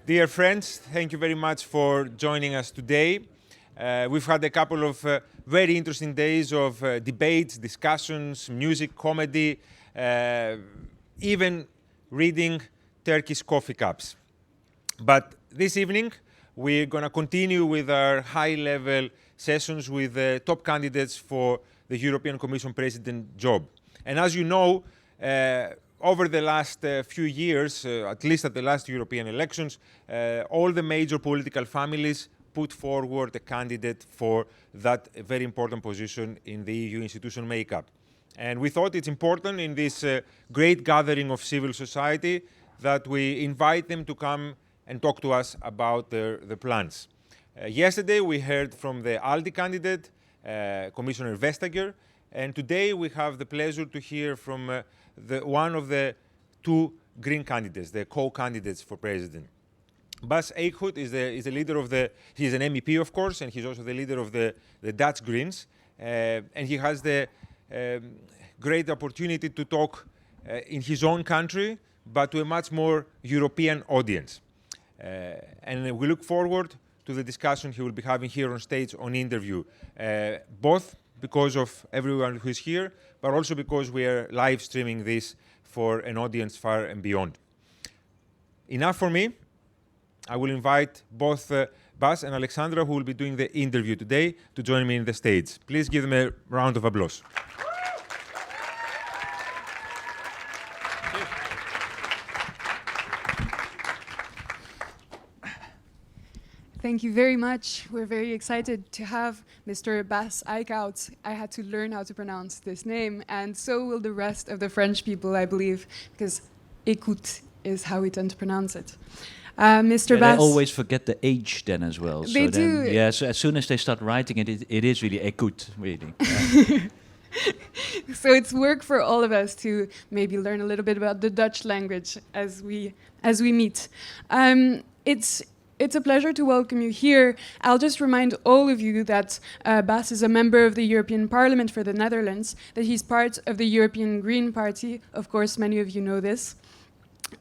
Dear friends, thank you very much for joining us today. We've had a couple of very interesting days of debates, discussions, music, comedy, even reading Turkish coffee cups. But this evening, we're going to continue with our high-level sessions with the top candidates for the European Commission President job. And as you know, over the last few years, at least at the last European elections, all the major political families put forward a candidate for that very important position in the EU institutional makeup. And we thought it's important in this great gathering of civil society that we invite them to come and talk to us about the plans. Yesterday, we heard from the ALDE candidate, Commissioner Vestager, and today we have the pleasure to hear from one of the two Green candidates, the co-candidates for president. Bas Eickhout is the leader of he's an MEP, of course, and he's also the leader of the Dutch Greens. And he has the great opportunity to talk in his own country, but to a much more European audience. And we look forward to the discussion he will be having here on stage on interview, both because of everyone who is here, but also because we are live streaming this for an audience far and beyond. Enough for me. I will invite both Bas and Alexandra, who will be doing the interview today, to join me in the stage. Please give them a round of applause. Thank you very much. We're very excited to have Mr. Bas Eickhout. I had to learn how to pronounce this name, and so will the rest of the French people, I believe, because écoute is how we tend to pronounce it. Mr. Bas. They always forget the H then as well. They do. Yeah, so as soon as they start writing it, it is really écoute, really. Yeah. So it's work for all of us to maybe learn a little bit about the Dutch language as we meet. It's a pleasure to welcome you here. I'll just remind all of you that Bas is a member of the European Parliament for the Netherlands, that he's part of the European Green Party. Of course, many of you know this.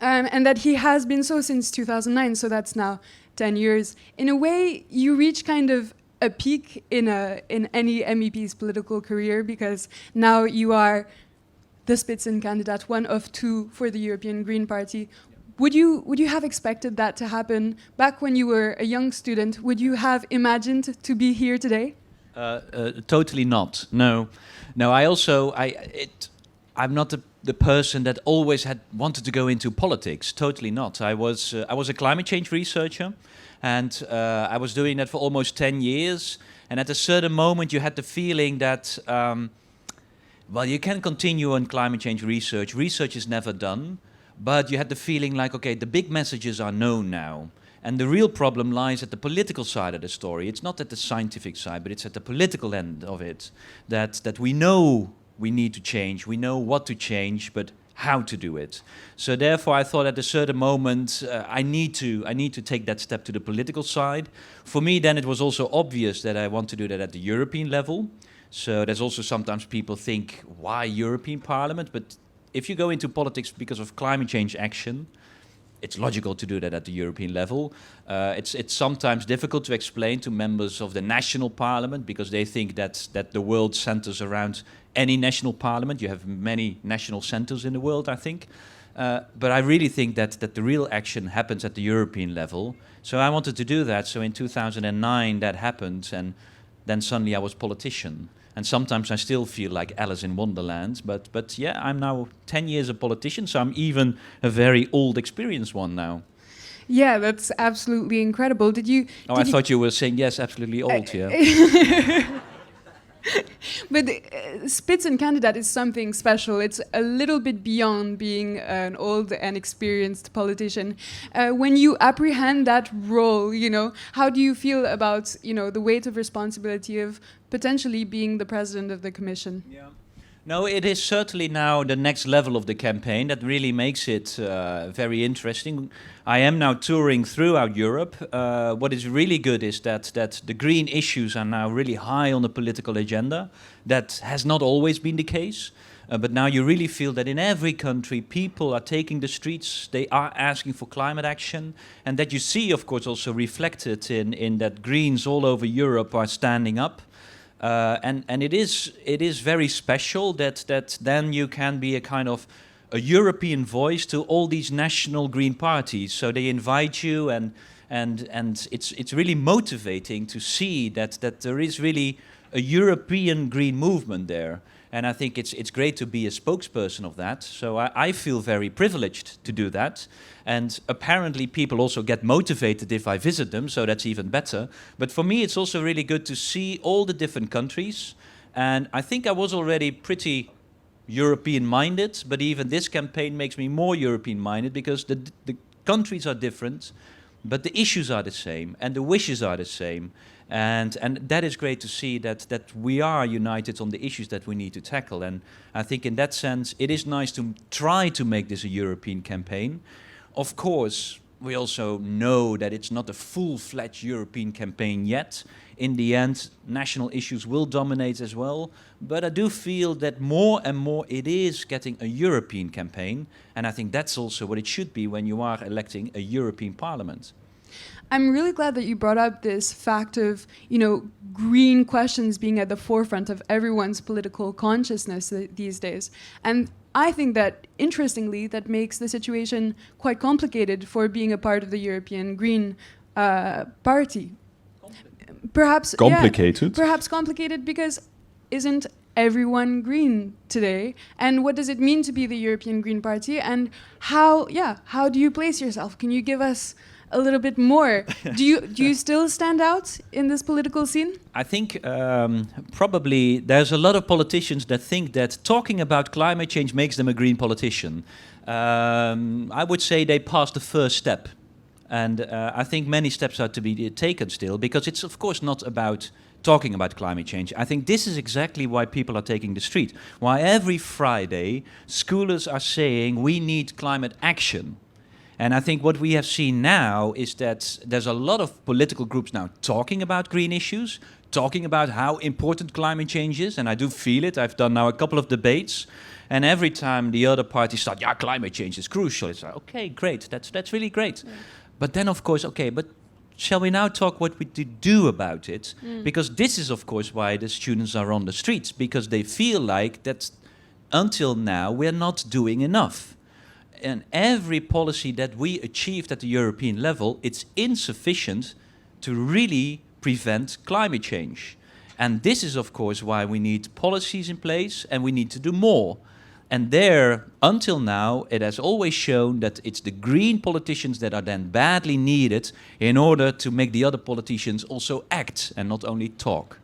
And that he has been so since 2009, so that's now 10 years. In a way, you reach kind of a peak in any MEP's political career, because now you are the Spitzenkandidat, one of two for the European Green Party. Would you have expected that to happen back when you were a young student? Would you have imagined to be here today? Totally not. No. I'm not the person that always had wanted to go into politics. Totally not. I was a climate change researcher, and I was doing that for almost 10 years. And at a certain moment, you had the feeling that, well, you can continue on climate change research. Research is never done. But you had the feeling like, okay, the big messages are known now. And the real problem lies at the political side of the story. It's not at the scientific side, but it's at the political end of it. That we know we need to change, we know what to change, but how to do it. So therefore I thought at a certain moment I need to take that step to the political side. For me then it was also obvious that I want to do that at the European level. So there's also sometimes people think, why European Parliament? But if you go into politics because of climate change action, it's logical to do that at the European level. It's sometimes difficult to explain to members of the national parliament because they think that the world centers around any national parliament. You have many national centers in the world, I think. But I really think that the real action happens at the European level. So I wanted to do that. So in 2009 that happened, and then suddenly I was politician. And sometimes I still feel like Alice in Wonderland. But yeah, I'm now 10 years a politician, so I'm even a very old, experienced one now. Yeah, that's absolutely incredible. I thought you were saying, yes, absolutely old, yeah. But Spitzenkandidat is something special. It's a little bit beyond being an old and experienced politician. When you apprehend that role, how do you feel about, the weight of responsibility of potentially being the president of the Commission? Yeah. No, it is certainly now the next level of the campaign that really makes it very interesting. I am now touring throughout Europe. What is really good is that the green issues are now really high on the political agenda. That has not always been the case. But now you really feel that in every country, people are taking the streets, they are asking for climate action, and that you see, of course, also reflected in that Greens all over Europe are standing up. And it is very special that then you can be a kind of a European voice to all these national Green parties. So they invite you, and it's really motivating to see that there is really a European Green movement there. And I think it's great to be a spokesperson of that. So I feel very privileged to do that. And apparently people also get motivated if I visit them, so that's even better. But for me, it's also really good to see all the different countries. And I think I was already pretty European-minded, but even this campaign makes me more European-minded because the countries are different, but the issues are the same and the wishes are the same. And that is great to see that we are united on the issues that we need to tackle. And I think in that sense, it is nice to try to make this a European campaign. Of course, we also know that it's not a full-fledged European campaign yet. In the end, national issues will dominate as well. But I do feel that more and more it is getting a European campaign. And I think that's also what it should be when you are electing a European Parliament. I'm really glad that you brought up this fact of, green questions being at the forefront of everyone's political consciousness these days. And I think that, interestingly, that makes the situation quite complicated for being a part of the European Green Party. Perhaps complicated. Yeah, perhaps complicated because isn't everyone green today? And what does it mean to be the European Green Party? And how do you place yourself? Can you give us a little bit more? Do you still stand out in this political scene? I think probably there's a lot of politicians that think that talking about climate change makes them a green politician. I would say they passed the first step. And I think many steps are to be taken still, because it's of course not about talking about climate change. I think this is exactly why people are taking the street. Why every Friday schoolers are saying we need climate action. And I think what we have seen now is that there's a lot of political groups now talking about green issues, talking about how important climate change is, and I do feel it. I've done now a couple of debates, and every time the other parties start, climate change is crucial. It's like, okay, great, that's really great. Yeah. But then, of course, okay, but shall we now talk what we do about it? Because this is, of course, why the students are on the streets, because they feel like that until now we're not doing enough. And every policy that we achieved at the European level, it's insufficient to really prevent climate change. And this is, of course, why we need policies in place and we need to do more. And there, until now, it has always shown that it's the green politicians that are then badly needed in order to make the other politicians also act and not only talk.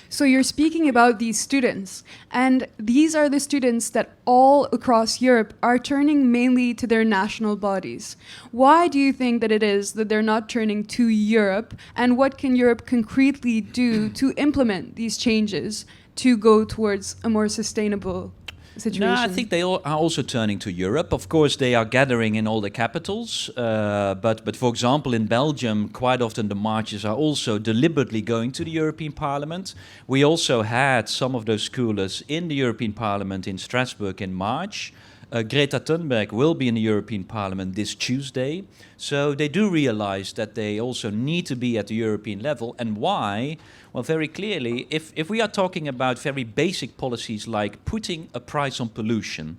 So you're speaking about these students, and these are the students that all across Europe are turning mainly to their national bodies. Why do you think that it is that they're not turning to Europe, and what can Europe concretely do to implement these changes to go towards a more sustainable situation? No, I think they all are also turning to Europe. Of course, they are gathering in all the capitals. But for example, in Belgium, quite often the marches are also deliberately going to the European Parliament. We also had some of those schoolers in the European Parliament in Strasbourg in March. Greta Thunberg will be in the European Parliament this Tuesday. So they do realize that they also need to be at the European level. And why? Well, very clearly, if we are talking about very basic policies like putting a price on pollution,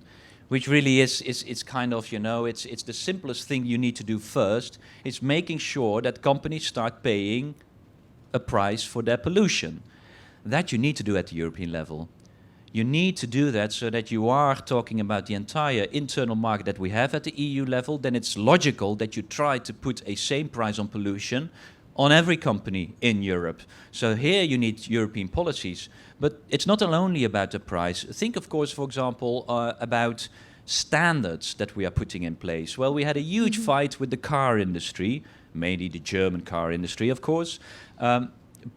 which really is kind of, it's the simplest thing you need to do first, it's making sure that companies start paying a price for their pollution. That you need to do at the European level. You need to do that so that you are talking about the entire internal market that we have at the EU level. Then it's logical that you try to put a same price on pollution on every company in Europe. So here you need European policies. But it's not only about the price. Think, of course, for example, about standards that we are putting in place. Well, we had a huge fight with the car industry, mainly the German car industry, of course.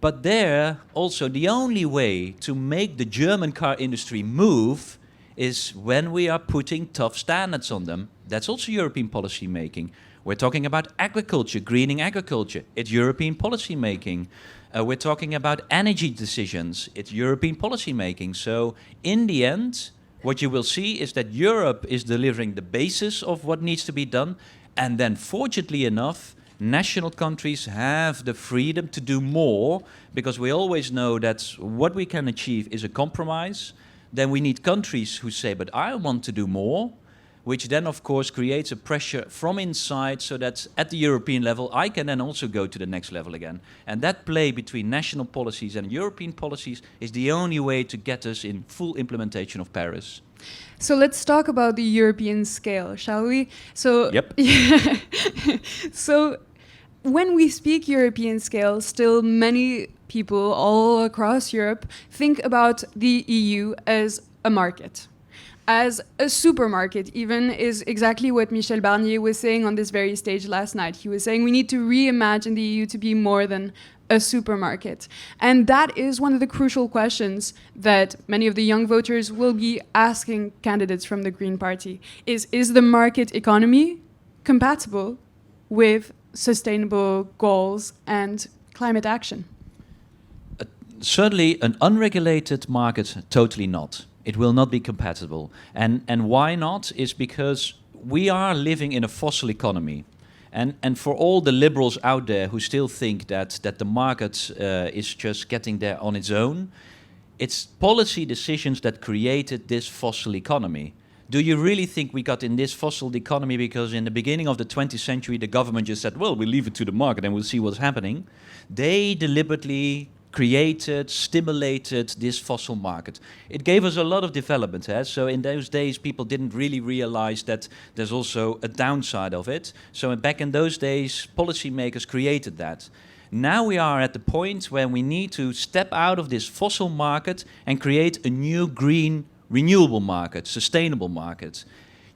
But there, also, the only way to make the German car industry move is when we are putting tough standards on them. That's also European policy making. We're talking about agriculture, greening agriculture. It's European policy making. We're talking about energy decisions. It's European policy making. So in the end, What you will see is that Europe is delivering the basis of what needs to be done, and then fortunately enough, national countries have the freedom to do more, because we always know that what we can achieve is a compromise. Then we need countries who say, but I want to do more, which then of course creates a pressure from inside, so that at the European level I can then also go to the next level again. And that play between national policies and European policies is the only way to get us in full implementation of Paris. So let's talk about the European scale, shall we? So, Yep. So when we speak European scale, still many people all across Europe think about the EU as a market, as a supermarket. Even is exactly what Michel Barnier was saying on this very stage last night. He was saying we need to reimagine the EU to be more than a supermarket. And that is one of the crucial questions that many of the young voters will be asking candidates from the Green Party. Is the market economy compatible with sustainable goals and climate action? Certainly an unregulated market, totally not. It will not be compatible. And why not? Is because we are living in a fossil economy. And for all the liberals out there who still think that the market is just getting there on its own, it's policy decisions that created this fossil economy. Do you really think we got in this fossil economy because in the beginning of the 20th century the government just said, well, we'll leave it to the market and we'll see what's happening? They deliberately created, stimulated this fossil market. It gave us a lot of development. So in those days, people didn't really realize that there's also a downside of it. So back in those days, policymakers created that. Now we are at the point where we need to step out of this fossil market and create a new green, renewable market, sustainable market.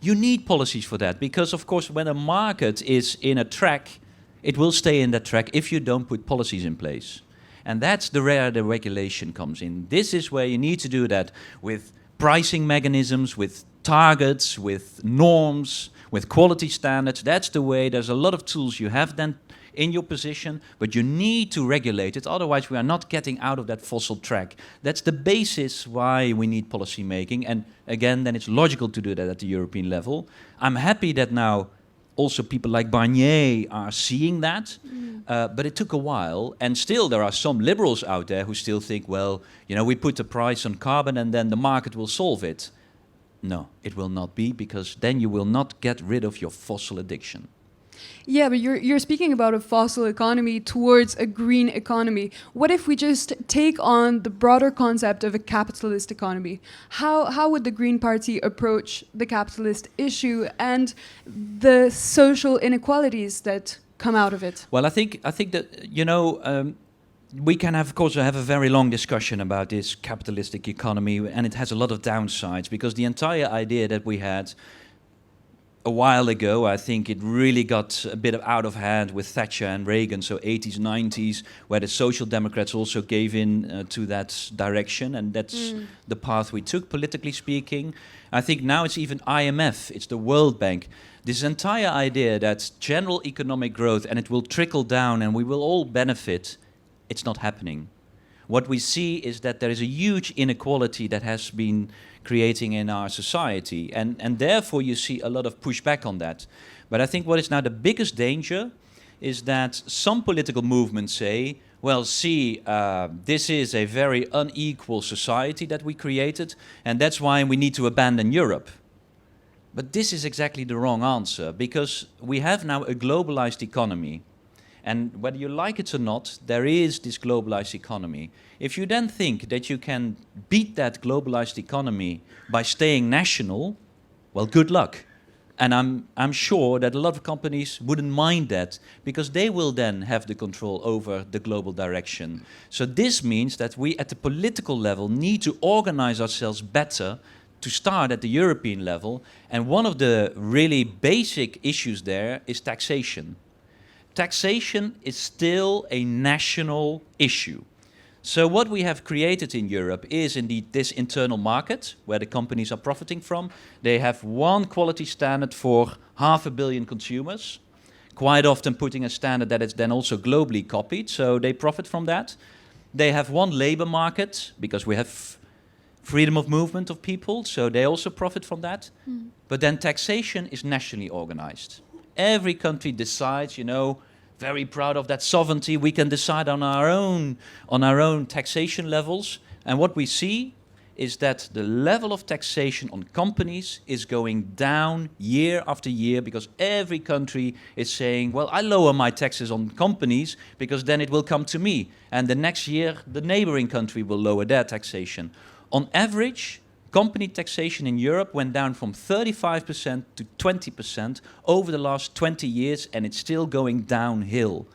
You need policies for that because, of course, when a market is in a track, it will stay in that track if you don't put policies in place. And that's where the regulation comes in. This is where you need to do that with pricing mechanisms, with targets, with norms, with quality standards. That's the way. There's a lot of tools you have then in your position, but you need to regulate it. Otherwise, we are not getting out of that fossil track. That's the basis why we need policy making. And again, then it's logical to do that at the European level. I'm happy that now also people like Barnier are seeing that, but it took a while. And still there are some liberals out there who still think, well, you know, we put a price on carbon and then the market will solve it. No, it will not be, because then you will not get rid of your fossil addiction. Yeah, but you're speaking about a fossil economy towards a green economy. What if we just take on the broader concept of a capitalist economy? How would the Green Party approach the capitalist issue and the social inequalities that come out of it? Well, I think that, you know, we can have, of course, have a very long discussion about this capitalistic economy, and it has a lot of downsides, because the entire idea that we had a while ago, I think it really got a bit out of hand with Thatcher and Reagan, so 80s, 90s, where the Social Democrats also gave in to that direction, and that's the path we took, politically speaking. I think now it's even IMF, it's the World Bank. This entire idea that general economic growth, and it will trickle down and we will all benefit, it's not happening. What we see is that there is a huge inequality that has been creating in our society, and therefore you see a lot of pushback on that. But I think what is now the biggest danger is that some political movements say, well, see, this is a very unequal society that we created, and that's why we need to abandon Europe. But this is exactly the wrong answer, because we have now a globalized economy. And whether you like it or not, there is this globalized economy. If you then think that you can beat that globalized economy by staying national, well, good luck. And I'm sure that a lot of companies wouldn't mind that, because they will then have the control over the global direction. So this means that we at the political level need to organize ourselves better to start at the European level. And one of the really basic issues there is taxation. Taxation is still a national issue. So what we have created in Europe is indeed this internal market where the companies are profiting from. They have one quality standard for 500 million consumers, quite often putting a standard that is then also globally copied, so they profit from that. They have one labor market, because we have freedom of movement of people, so they also profit from that. But then taxation is nationally organized. Every country decides, very proud of that sovereignty, we can decide on our own taxation levels. And what we see is that the level of taxation on companies is going down year after year, because every country is saying, well, I lower my taxes on companies because then it will come to me. And the next year, the neighboring country will lower their taxation. On average, company taxation in Europe went down from 35% to 20% over the last 20 years, and it's still going downhill.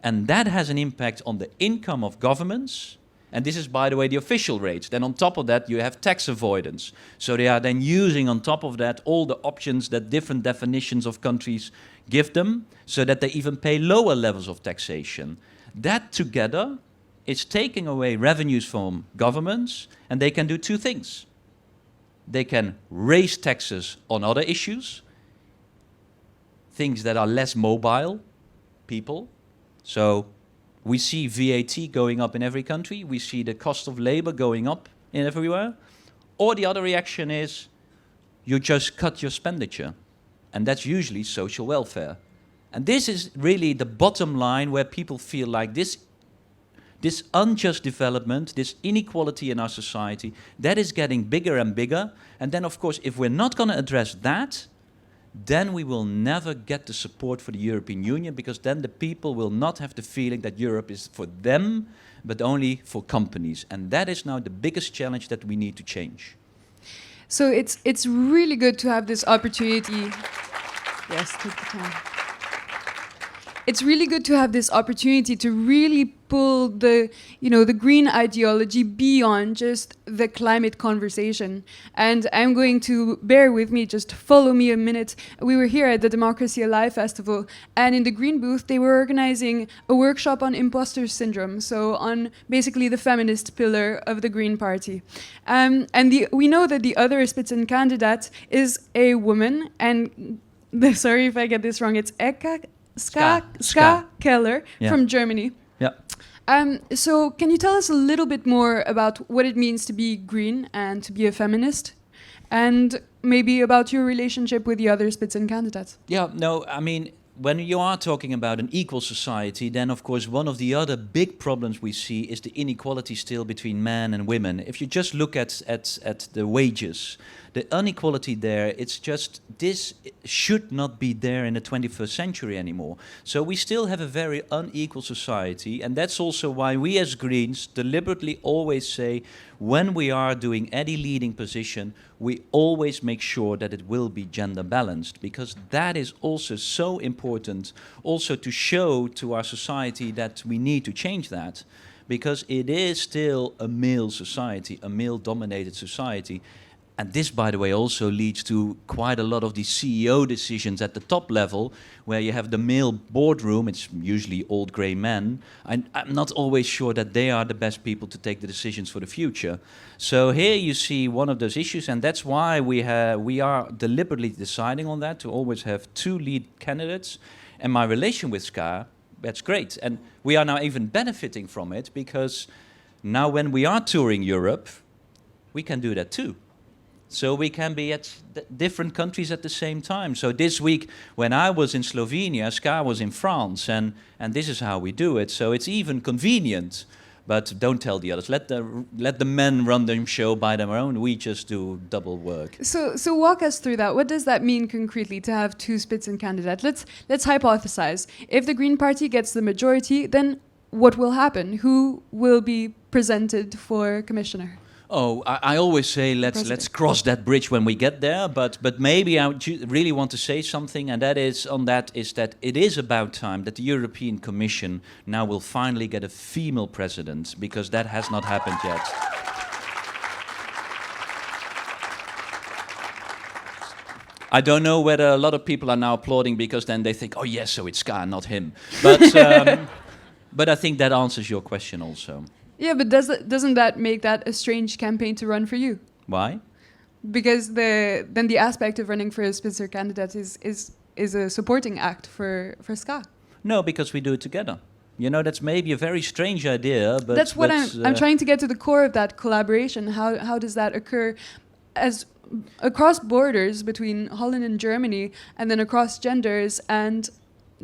And that has an impact on the income of governments. And this is, by the way, the official rates. Then on top of that, you have tax avoidance. So they are then using on top of that all the options that different definitions of countries give them, so that they even pay lower levels of taxation. That together is taking away revenues from governments, and they can do two things. They can raise taxes on other issues, things that are less mobile people. So we see VAT going up in every country. We see the cost of labor going up in everywhere. Or the other reaction is you just cut your expenditure. And that's usually social welfare. And this is really the bottom line, where people feel like this unjust development, this inequality in our society, that is getting bigger and bigger. And then, of course, if we're not going to address that, then we will never get the support for the European Union, because then the people will not have the feeling that Europe is for them, but only for companies. And that is now the biggest challenge that we need to change. So it's really good to have this opportunity. Yes, take the time. It's really good to have this opportunity to really pull the green ideology beyond just the climate conversation. And I'm going to bear with me, just follow me a minute. We were here at the Democracy Alive Festival, and in the Green booth, they were organizing a workshop on imposter syndrome, so on basically the feminist pillar of the Green Party. And we know that the other Spitzenkandidat is a woman, and sorry if I get this wrong, it's Ska Keller from Germany. Yeah. So can you tell us a little bit more about what it means to be green and to be a feminist? And maybe about your relationship with the other Spitzenkandidaten? Yeah, no, I mean, when you are talking about an equal society, then of course one of the other big problems we see is the inequality still between men and women. If you just look at the wages, the inequality there, it's just, this should not be there in the 21st century anymore. So we still have a very unequal society, and that's also why we as Greens deliberately always say, when we are doing any leading position, we always make sure that it will be gender balanced, because that is also so important, also to show to our society that we need to change that, because it is still a male society, a male-dominated society. And this, by the way, also leads to quite a lot of these CEO decisions at the top level, where you have the male boardroom, it's usually old grey men. I'm not always sure that they are the best people to take the decisions for the future. So here you see one of those issues, and that's why we are deliberately deciding on that, to always have two lead candidates. And my relation with Ska, that's great. And we are now even benefiting from it, because now when we are touring Europe, we can do that too. So we can be at different countries at the same time. So this week, when I was in Slovenia, Ska was in France, and this is how we do it. So it's even convenient. But don't tell the others. Let the men run the show by their own. We just do double work. So walk us through that. What does that mean concretely to have two Spitzenkandidaten? Let's hypothesize. If the Green Party gets the majority, then what will happen? Who will be presented for commissioner? Oh, I always say let's cross that bridge when we get there. But maybe I really want to say something, and that is that it is about time that the European Commission now will finally get a female president, because that has not happened yet. I don't know whether a lot of people are now applauding, because then they think, oh yes, so it's Ska, not him. But I think that answers your question also. Yeah, but doesn't that make that a strange campaign to run for you? Why? Because then the aspect of running for a Spitzenkandidat is a supporting act for Ska. No, because we do it together. You know, that's maybe a very strange idea, but that's what I'm trying to get to the core of that collaboration. How does that occur as across borders between Holland and Germany, and then across genders, and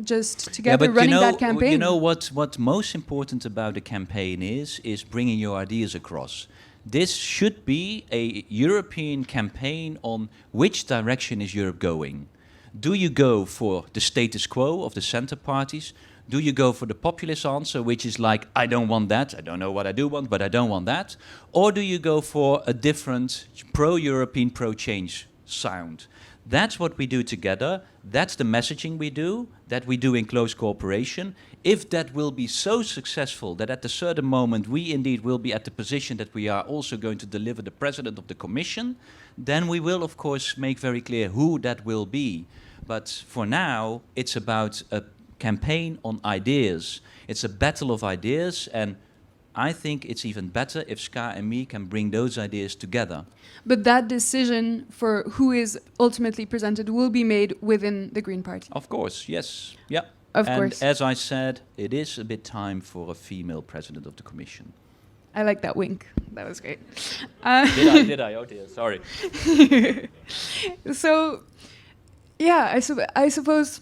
just together running that campaign? You know what most important about the campaign is bringing your ideas across. This should be a European campaign on which direction is Europe going. Do you go for the status quo of the center parties? Do you go for the populist answer, which is like, I don't want that, I don't know what I do want, but I don't want that? Or do you go for a different pro-European, pro-change sound? That's what we do together. That's the messaging we do, that we do in close cooperation. If that will be so successful that at a certain moment we indeed will be at the position that we are also going to deliver the president of the Commission, then we will of course make very clear who that will be. But for now, it's about a campaign on ideas. It's a battle of ideas, and I think it's even better if Ska and me can bring those ideas together. But that decision for who is ultimately presented will be made within the Green Party. Of course, yes. Yeah. Of and course. As I said, it is a bit time for a female president of the Commission. I like that wink. That was great. Did I? Oh dear, sorry. So, yeah, I suppose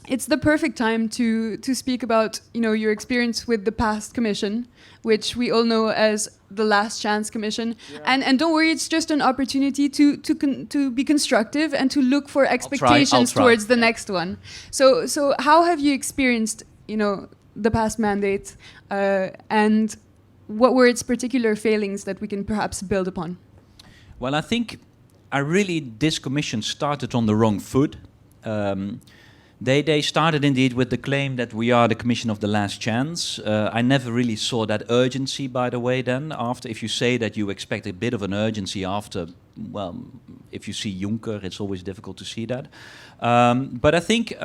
it's the perfect time to speak about, you know, your experience with the past commission, which we all know as the Last Chance Commission. Yeah. And don't worry, it's just an opportunity to be constructive and to look for expectations towards the next one. So how have you experienced, you know, the past mandate, and what were its particular failings that we can perhaps build upon? Well, I think this commission started on the wrong foot. They started indeed with the claim that we are the Commission of the Last Chance. I never really saw that urgency, by the way, then. After, if you say that you expect a bit of an urgency after, well, if you see Juncker, it's always difficult to see that. But I think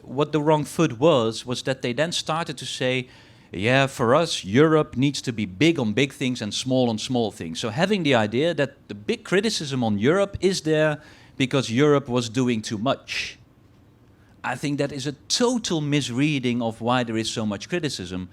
what the wrong foot was that they then started to say, yeah, for us, Europe needs to be big on big things and small on small things. So having the idea that the big criticism on Europe is there because Europe was doing too much. I think that is a total misreading of why there is so much criticism.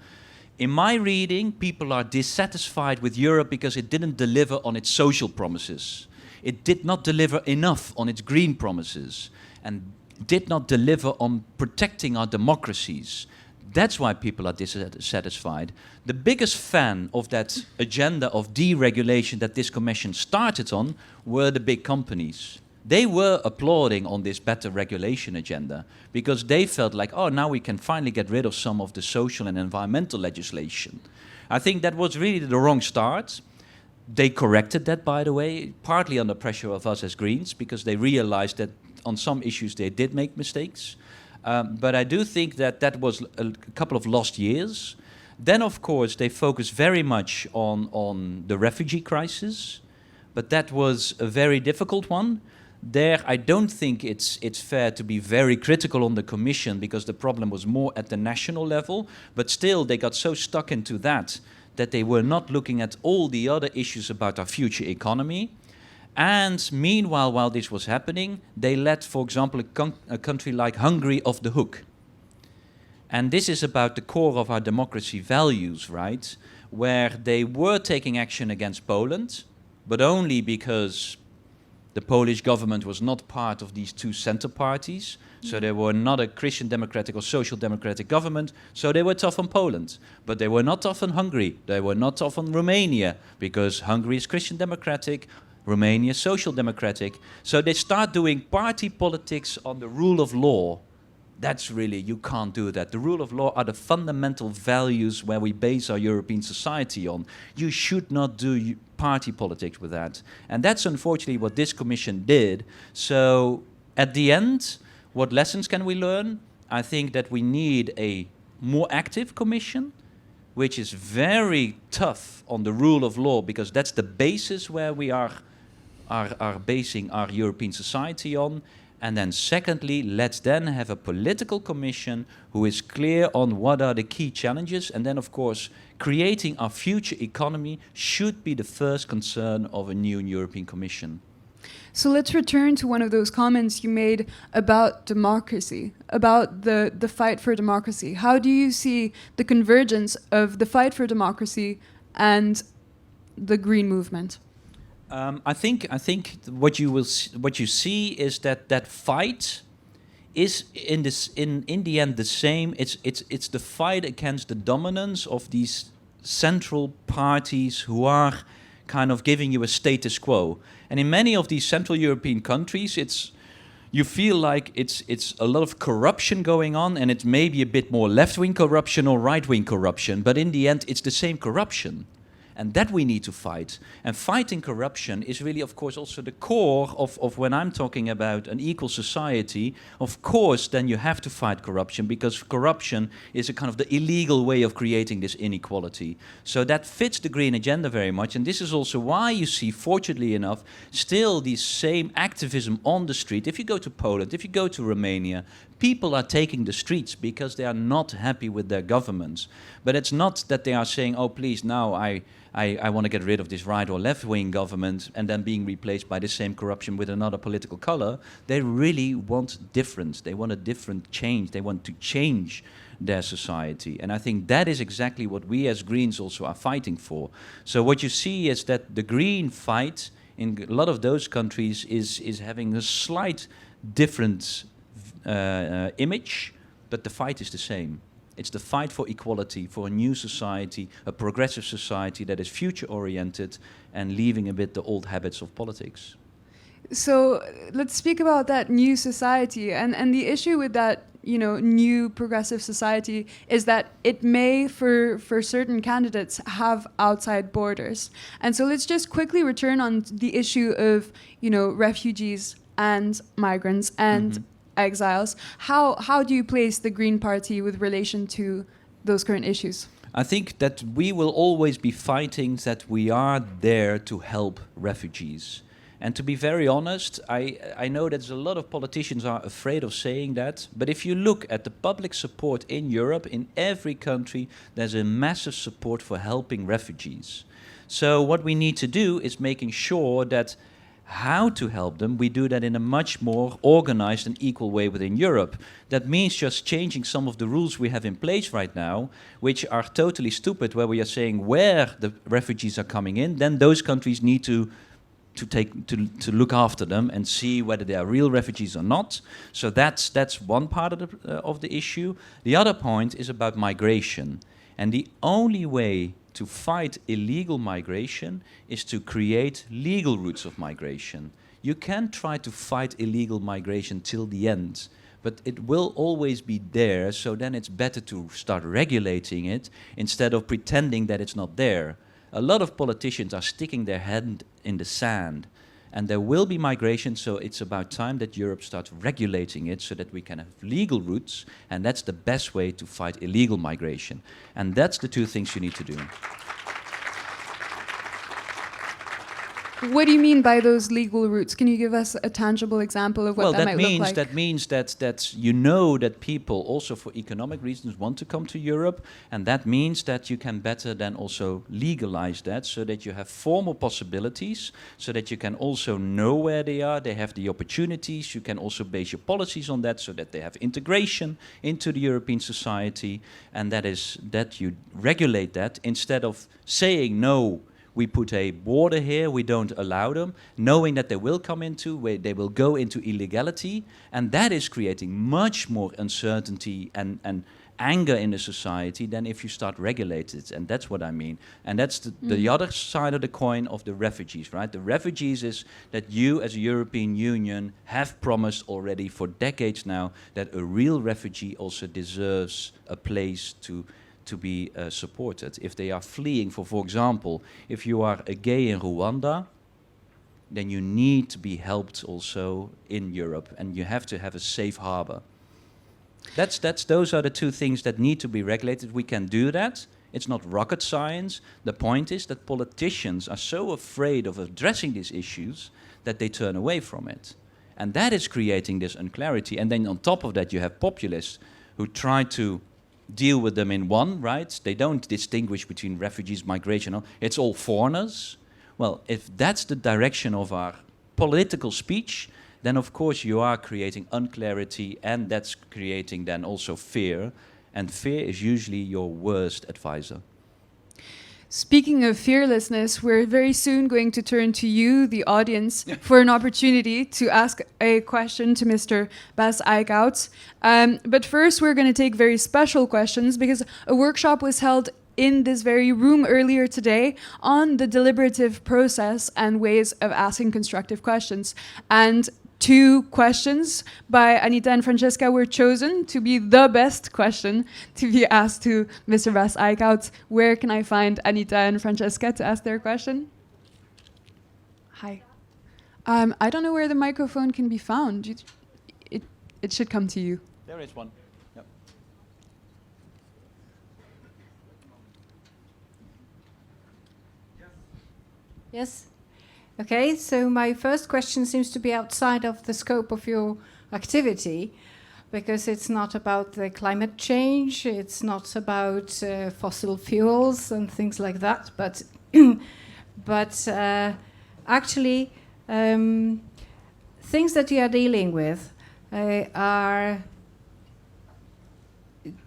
In my reading, people are dissatisfied with Europe because it didn't deliver on its social promises. It did not deliver enough on its green promises and did not deliver on protecting our democracies. That's why people are dissatisfied. The biggest fan of that agenda of deregulation that this commission started on were the big companies. They were applauding on this better regulation agenda because they felt like, oh, now we can finally get rid of some of the social and environmental legislation. I think that was really the wrong start. They corrected that, by the way, partly under pressure of us as Greens, because they realized that on some issues they did make mistakes. But I do think that that was a couple of lost years. Then, of course, they focused very much on the refugee crisis, but that was a very difficult one. There, I don't think it's fair to be very critical on the Commission because the problem was more at the national level, but still they got so stuck into that they were not looking at all the other issues about our future economy. And meanwhile, while this was happening, they let, for example, a country like Hungary off the hook. And this is about the core of our democracy values, right? Where they were taking action against Poland, but only because the Polish government was not part of these two center parties. So they were not a Christian democratic or social democratic government. So they were tough on Poland. But they were not tough on Hungary. They were not tough on Romania, because Hungary is Christian democratic, Romania is social democratic. So they start doing party politics on the rule of law. That's really, you can't do that. The rule of law are the fundamental values where we base our European society on. You should not do party politics with that. And that's unfortunately what this commission did. So at the end, what lessons can we learn? I think that we need a more active commission, which is very tough on the rule of law, because that's the basis where we are basing our European society on. And then secondly, let's then have a political commission who is clear on what are the key challenges. And then, of course, creating our future economy should be the first concern of a new European Commission. So let's return to one of those comments you made about democracy, about the fight for democracy. How do you see the convergence of the fight for democracy and the Green movement? I think what you see is that fight is in the end the same. It's the fight against the dominance of these central parties who are kind of giving you a status quo. And in many of these Central European countries, you feel like it's a lot of corruption going on, and it's maybe a bit more left-wing corruption or right-wing corruption, but in the end, it's the same corruption. And that we need to fight. And fighting corruption is really, of course, also the core of when I'm talking about an equal society. Of course, then you have to fight corruption, because corruption is a kind of the illegal way of creating this inequality. So that fits the Green agenda very much. And this is also why you see, fortunately enough, still the same activism on the street. If you go to Poland, if you go to Romania, people are taking the streets because they are not happy with their governments. But it's not that they are saying, oh, please, now I want to get rid of this right or left-wing government and then being replaced by the same corruption with another political color. They really want difference. They want a different change. They want to change their society. And I think that is exactly what we as Greens also are fighting for. So what you see is that the Green fight in a lot of those countries is having a slight different image, but the fight is the same. It's the fight for equality, for a new society, a progressive society that is future-oriented and leaving a bit the old habits of politics. So let's speak about that new society. And the issue with that, new progressive society is that it may, for certain candidates, have outside borders. And so let's just quickly return on the issue of, refugees and migrants and exiles. How do you place the Green Party with relation to those current issues? I think that we will always be fighting that we are there to help refugees. And to be very honest, I know that a lot of politicians are afraid of saying that, but if you look at the public support in Europe, in every country, there's a massive support for helping refugees. So what we need to do is making sure that how to help them, we do that in a much more organized and equal way within Europe. That means just changing some of the rules we have in place right now, which are totally stupid, where we are saying where the refugees are coming in, then those countries need to look after them and see whether they are real refugees or not. So that's one part of the issue. The other point is about migration. And the only way to fight illegal migration is to create legal routes of migration. You can try to fight illegal migration till the end, but it will always be there, so then it's better to start regulating it instead of pretending that it's not there. A lot of politicians are sticking their head in the sand, and there will be migration, so it's about time that Europe starts regulating it so that we can have legal routes, and that's the best way to fight illegal migration. And that's the two things you need to do. What do you mean by those legal routes? Can you give us a tangible example of what that might look like? That means that you know that people also for economic reasons want to come to Europe, and that means that you can better then also legalize that so that you have formal possibilities, so that you can also know where they are, they have the opportunities, you can also base your policies on that so that they have integration into the European society, and that you regulate that instead of saying no, we put a border here, we don't allow them, knowing that they will come into, where they will go into illegality, and that is creating much more uncertainty and anger in the society than if you start regulating it, and that's what I mean. And that's the other side of the coin of the refugees, right? The refugees is that you as a European Union have promised already for decades now that a real refugee also deserves a place to be supported. If they are fleeing, for example, if you are a gay in Rwanda, then you need to be helped also in Europe, and you have to have a safe harbor. Those are the two things that need to be regulated. We can do that. It's not rocket science. The point is that politicians are so afraid of addressing these issues that they turn away from it. And that is creating this unclarity. And then on top of that, you have populists who try to deal with them in one, right? They don't distinguish between refugees, migration. It's all foreigners. Well, if that's the direction of our political speech, then of course you are creating unclarity, and that's creating then also fear. And fear is usually your worst advisor. Speaking of fearlessness, we're very soon going to turn to you, the audience, for an opportunity to ask a question to Mr. Bas Eickhout. But first, we're going to take very special questions because a workshop was held in this very room earlier today on the deliberative process and ways of asking constructive questions. And 2 questions by Anita and Francesca were chosen to be the best question to be asked to Mr. Bas Eickhout. Where can I find Anita and Francesca to ask their question? Hi. I don't know where the microphone can be found. It should come to you. There is one. Yep. Yes. Okay, so my first question seems to be outside of the scope of your activity, because it's not about the climate change, it's not about fossil fuels and things like that, but actually things that you are dealing with are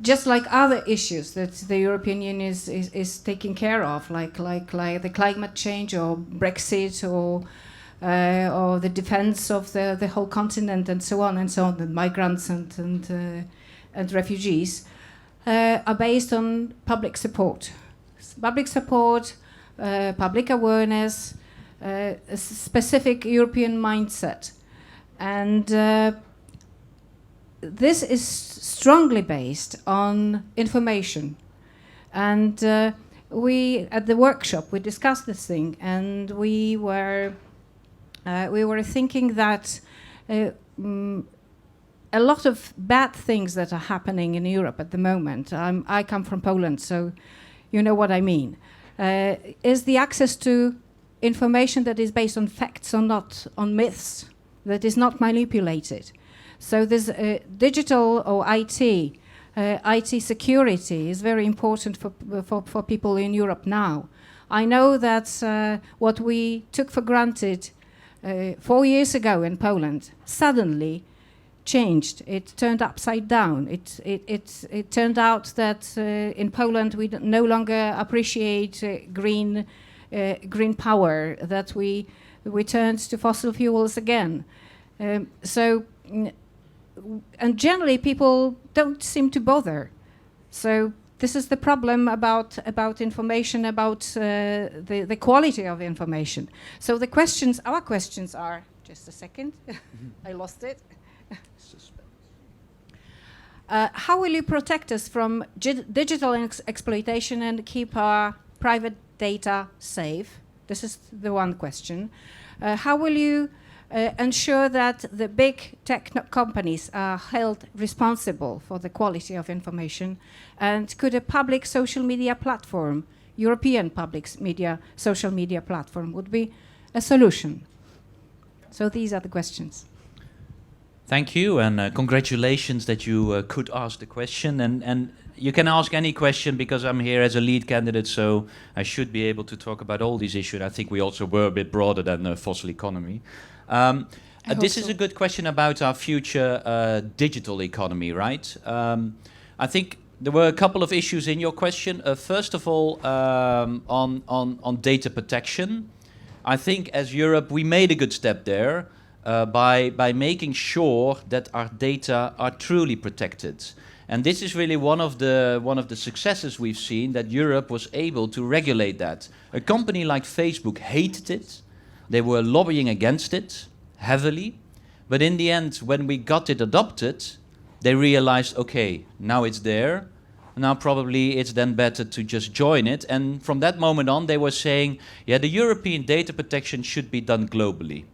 just like other issues that the European Union is taking care of, like the climate change or Brexit or the defense of the whole continent and so on, the migrants and refugees, are based on public support. Public awareness, a specific European mindset. And this is strongly based on information. And we, at the workshop, we discussed this thing, and we were thinking that a lot of bad things that are happening in Europe at the moment, I come from Poland, so you know what I mean, is the access to information that is based on facts or not, on myths, that is not manipulated. So this digital or IT security is very important for people in Europe now. I know that what we took for granted 4 years ago in Poland suddenly changed. It turned upside down. It turned out that in Poland we no longer appreciate green power, that we turned to fossil fuels again. And generally people don't seem to bother. So this is the problem about information, about the quality of information. So our questions are, just a second, I lost it. How will you protect us from digital exploitation and keep our private data safe? This is the one question. How will you ensure that the big tech companies are held responsible for the quality of information? And could a public social media platform, European public social media platform, would be a solution? So these are the questions. Thank you, and congratulations that you could ask the question. And you can ask any question because I'm here as a lead candidate, so I should be able to talk about all these issues. I think we also were a bit broader than the fossil economy. This is a good question about our future digital economy, right? I think there were a couple of issues in your question. First of all, on data protection. I think as Europe, we made a good step there by making sure that our data are truly protected. And this is really one of the successes we've seen, that Europe was able to regulate that. A company like Facebook hated it. They were lobbying against it heavily. But in the end, when we got it adopted, they realized, okay, now it's there. Now probably it's then better to just join it. And from that moment on, they were saying, yeah, the European data protection should be done globally.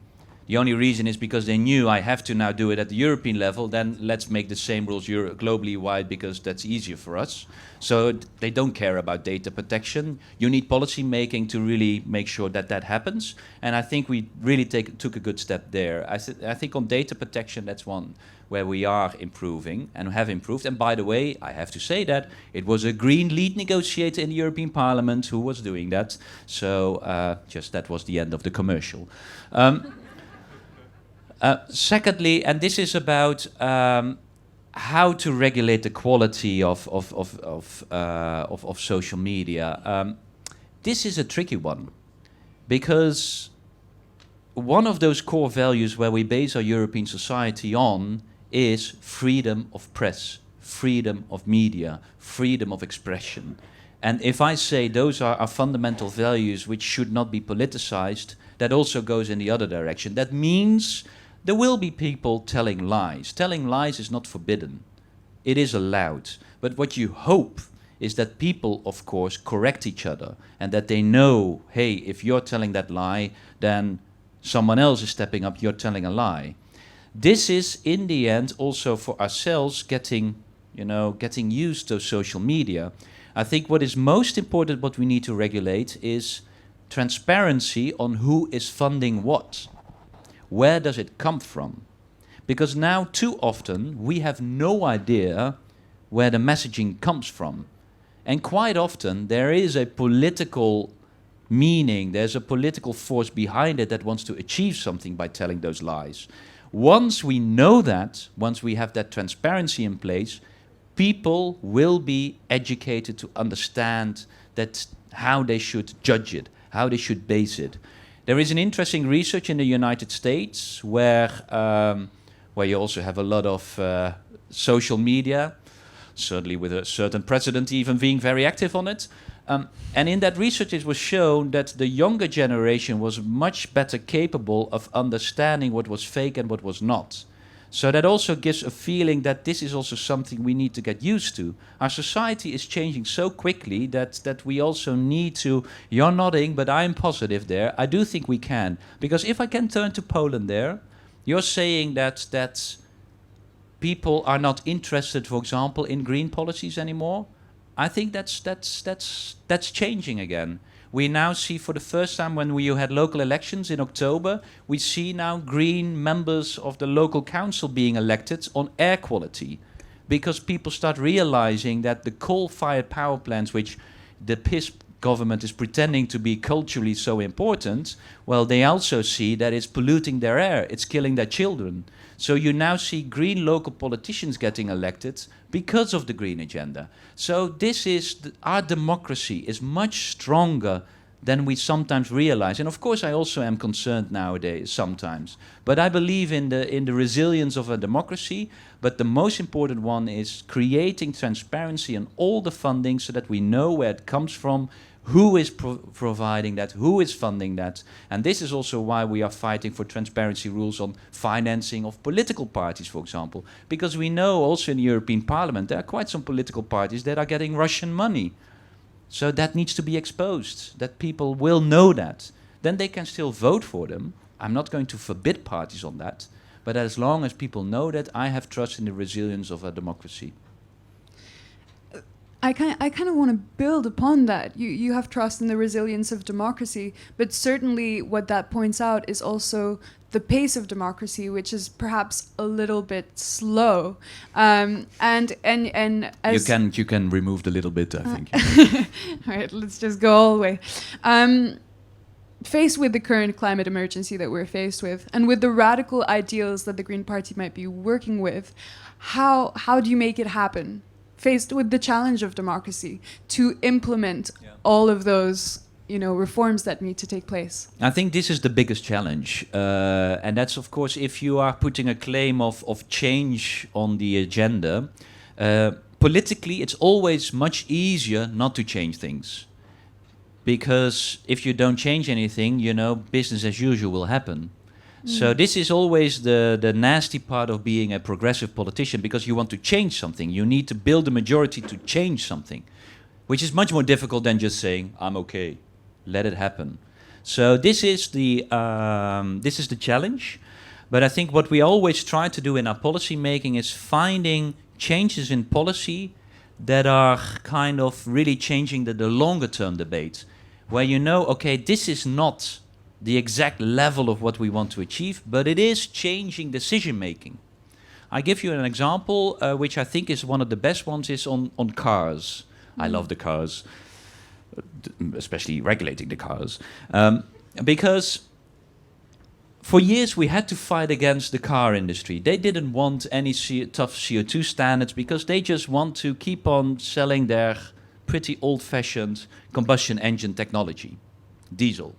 The only reason is because they knew I have to now do it at the European level, then let's make the same rules globally wide because that's easier for us. So they don't care about data protection. You need policy making to really make sure that that happens. And I think we really took a good step there. I think on data protection, that's one where we are improving and have improved. And by the way, I have to say that it was a green lead negotiator in the European Parliament who was doing that. So just that was the end of the commercial. Secondly, and this is about how to regulate the quality of social media. This is a tricky one, because one of those core values where we base our European society on is freedom of press, freedom of media, freedom of expression. And if I say those are our fundamental values which should not be politicized, that also goes in the other direction. That means there will be people telling lies. Telling lies is not forbidden. It is allowed. But what you hope is that people, of course, correct each other, and that they know, hey, if you're telling that lie, then someone else is stepping up, you're telling a lie. This is, in the end, also for ourselves getting used to social media. I think what is most important, what we need to regulate, is transparency on who is funding what. Where does it come from? Because now, too often, we have no idea where the messaging comes from. And quite often, there is a political meaning, there's a political force behind it that wants to achieve something by telling those lies. Once we know that, once we have that transparency in place, people will be educated to understand that how they should judge it, how they should base it. There is an interesting research in the United States where you also have a lot of social media, certainly with a certain president even being very active on it. And in that research it was shown that the younger generation was much better capable of understanding what was fake and what was not. So that also gives a feeling that this is also something we need to get used to. Our society is changing so quickly that we also need to... You're nodding, but I'm positive there. I do think we can. Because if I can turn to Poland there, you're saying that people are not interested, for example, in green policies anymore. I think that's changing again. We now see for the first time when we had local elections in October, we see now green members of the local council being elected on air quality. Because people start realizing that the coal-fired power plants, which the PiS government is pretending to be culturally so important, well, they also see that it's polluting their air, it's killing their children. So you now see green local politicians getting elected because of the green agenda. So this is, our democracy is much stronger than we sometimes realize. And of course I also am concerned nowadays sometimes. But I believe in the resilience of a democracy. But the most important one is creating transparency on all the funding so that we know where it comes from, who is providing that, who is funding that. And this is also why we are fighting for transparency rules on financing of political parties, for example. Because we know also in the European Parliament there are quite some political parties that are getting Russian money. So that needs to be exposed, that people will know that. Then they can still vote for them. I'm not going to forbid parties on that. But as long as people know that, I have trust in the resilience of a democracy. I kind of want to build upon that. You have trust in the resilience of democracy, but certainly what that points out is also the pace of democracy, which is perhaps a little bit slow. And as you can remove the little bit, I think. All right, let's just go all the way. Faced with the current climate emergency that we're faced with, and with the radical ideals that the Green Party might be working with, how do you make it happen? Faced with the challenge of democracy, to implement all of those, reforms that need to take place? I think this is the biggest challenge, and that's of course if you are putting a claim of change on the agenda. Politically, it's always much easier not to change things, because if you don't change anything, business as usual will happen. So this is always the nasty part of being a progressive politician, because you want to change something. You need to build a majority to change something, which is much more difficult than just saying, I'm okay, let it happen. So this is the challenge. But I think what we always try to do in our policy making is finding changes in policy that are kind of really changing the longer term debate, where okay, this is not the exact level of what we want to achieve, but it is changing decision making. I give you an example, which I think is one of the best ones, is on cars. I love the cars, especially regulating the cars, because for years we had to fight against the car industry. They didn't want any tough CO2 standards because they just want to keep on selling their pretty old-fashioned combustion engine technology, diesel.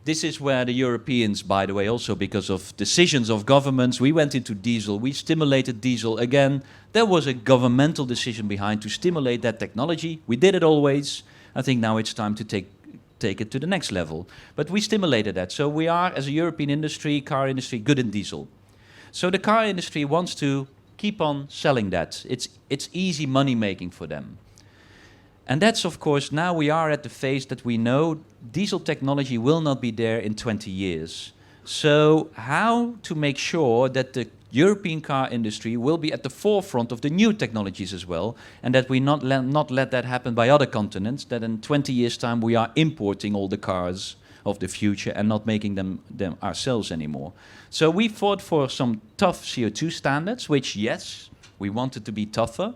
This is where the Europeans, by the way, also because of decisions of governments, we went into diesel, we stimulated diesel. Again, there was a governmental decision behind to stimulate that technology. We did it always. I think now it's time to take it to the next level. But we stimulated that. So we are, as a European industry, car industry, good in diesel. So the car industry wants to keep on selling that. It's easy money making for them. And that's, of course, now we are at the phase that we know diesel technology will not be there in 20 years. So how to make sure that the European car industry will be at the forefront of the new technologies as well, and that we not let that happen by other continents, that in 20 years' time we are importing all the cars of the future and not making them ourselves anymore. So we fought for some tough CO2 standards, which, yes, we wanted to be tougher.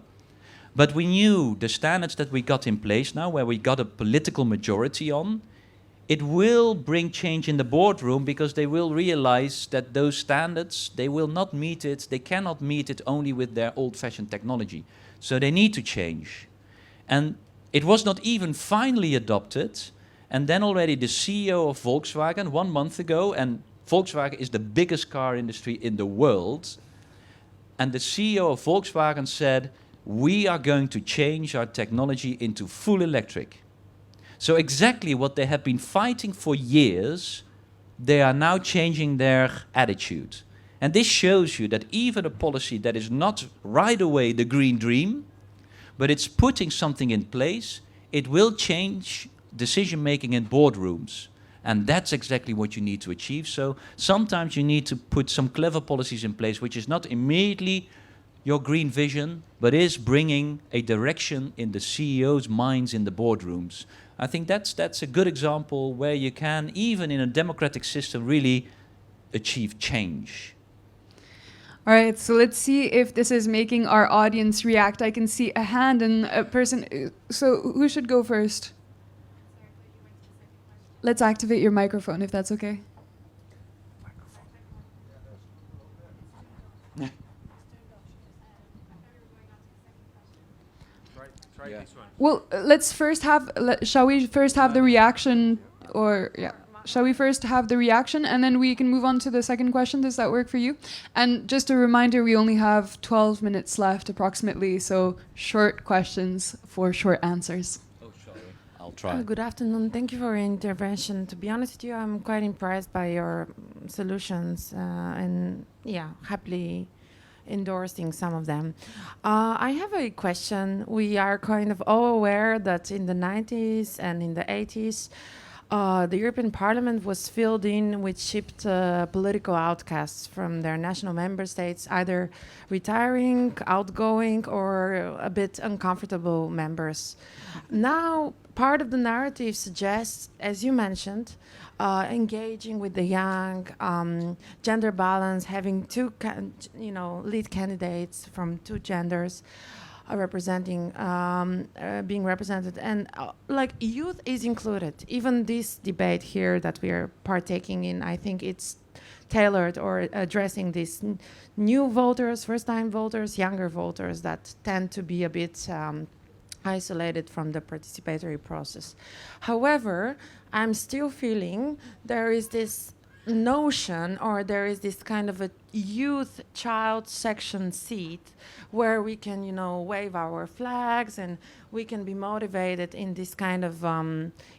But we knew the standards that we got in place now, where we got a political majority on, it will bring change in the boardroom because they will realize that those standards, they will not meet it, they cannot meet it only with their old-fashioned technology. So they need to change. And it was not even finally adopted. And then already the CEO of Volkswagen 1 month ago, and Volkswagen is the biggest car industry in the world, and the CEO of Volkswagen said, we are going to change our technology into full electric. So exactly what they have been fighting for years, they are now changing their attitude. And this shows you that even a policy that is not right away the green dream, but it's putting something in place, it will change decision-making in boardrooms. And that's exactly what you need to achieve. So sometimes you need to put some clever policies in place, which is not immediately your green vision, but is bringing a direction in the CEOs' minds in the boardrooms. I think that's a good example where you can, even in a democratic system, really achieve change. All right, so let's see if this is making our audience react. I can see a hand and a person. So who should go first? Let's activate your microphone if that's okay. Try this one. Well, let's first have. Shall we first have the reaction, or yeah? Shall we first have the reaction and then we can move on to the second question? Does that work for you? And just a reminder, we only have 12 minutes left approximately, so short questions for short answers. Oh, sorry. I'll try. Good afternoon. Thank you for your intervention. To be honest with you, I'm quite impressed by your solutions and yeah, happily endorsing some of them. I have a question. We are kind of all aware that in the 90s and in the 80s, the European Parliament was filled in with shipped political outcasts from their national member states, either retiring, outgoing, or a bit uncomfortable members. Now, part of the narrative suggests, as you mentioned, engaging with the young, gender balance, having two, lead candidates from two genders. Representing, being represented, and like youth is included. Even this debate here that we are partaking in, I think it's tailored or addressing these new voters, first-time voters, younger voters that tend to be a bit isolated from the participatory process. However, I'm still feeling there is this notion, or there is this kind of a youth child section seat where we can, wave our flags and we can be motivated in this kind of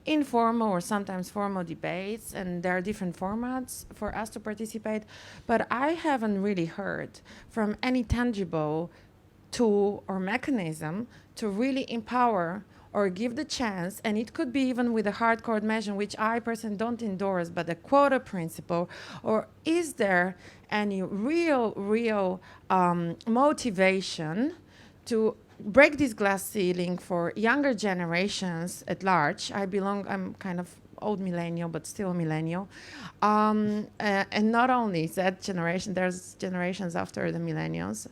informal or sometimes formal debates, and there are different formats for us to participate. But I haven't really heard from any tangible tool or mechanism to really empower or give the chance, and it could be even with a hardcore measure, which I personally don't endorse, but the quota principle, or is there any real motivation to break this glass ceiling for younger generations at large? I'm kind of old millennial, but still millennial. And not only that generation, there's generations after the millennials,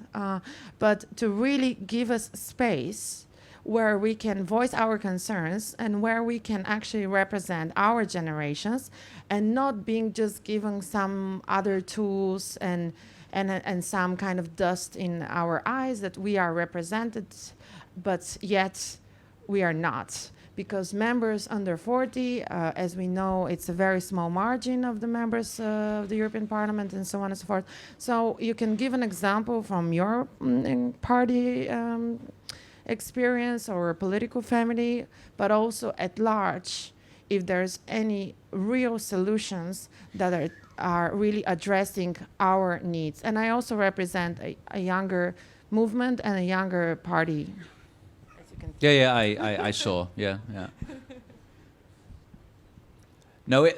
but to really give us space where we can voice our concerns and where we can actually represent our generations and not being just given some other tools and some kind of dust in our eyes that we are represented, but yet we are not. Because members under 40, as we know, it's a very small margin of the members of the European Parliament and so on and so forth. So you can give an example from your party experience or political family, but also at large, if there's any real solutions that are really addressing our needs. And I also represent a younger movement and a younger party. I saw. Yeah. No,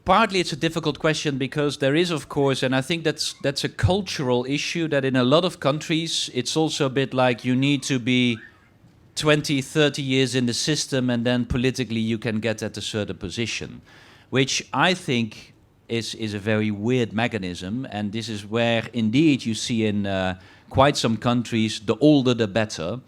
partly it's a difficult question because there is, of course, and I think that's a cultural issue that in a lot of countries, it's also a bit like you need to be 20, 30 years in the system and then politically you can get at a certain position, which I think is a very weird mechanism. And this is where indeed you see in quite some countries, the older the better.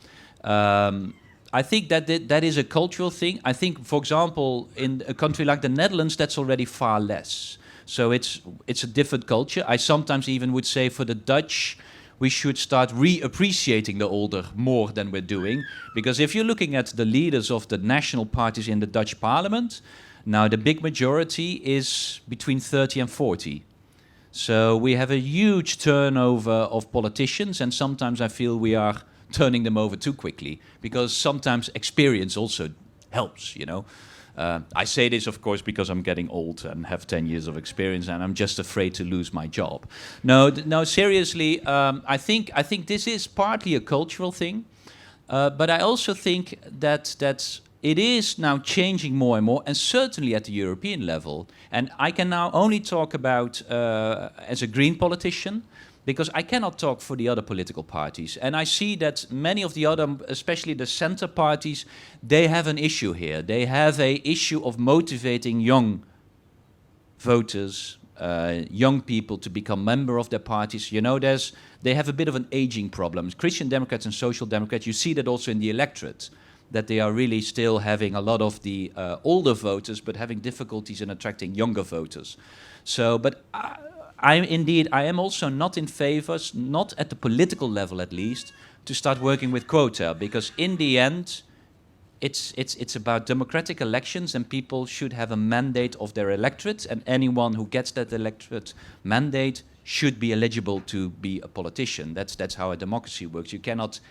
I think that is a cultural thing. I think, for example, in a country like the Netherlands, that's already far less. So it's a different culture. I sometimes even would say for the Dutch, we should start re-appreciating the older more than we're doing. Because if you're looking at the leaders of the national parties in the Dutch parliament, now the big majority is between 30 and 40. So we have a huge turnover of politicians, and sometimes I feel we are turning them over too quickly, because sometimes experience also helps, you know. I say this, of course, because I'm getting old and have 10 years of experience, and I'm just afraid to lose my job. No, seriously, I think this is partly a cultural thing, but I also think that it is now changing more and more, and certainly at the European level. And I can now only talk about as a Green politician, because I cannot talk for the other political parties. And I see that many of the other, especially the center parties, they have an issue here. They have an issue of motivating young voters, young people to become member of their parties. You know, they have a bit of an aging problem. Christian Democrats and Social Democrats, you see that also in the electorate, that they are really still having a lot of the older voters, but having difficulties in attracting younger voters. So, but I am also not in favor, not at the political level at least, to start working with quota, because in the end, it's about democratic elections, and people should have a mandate of their electorate, and anyone who gets that electorate mandate should be eligible to be a politician. That's how a democracy works. You cannot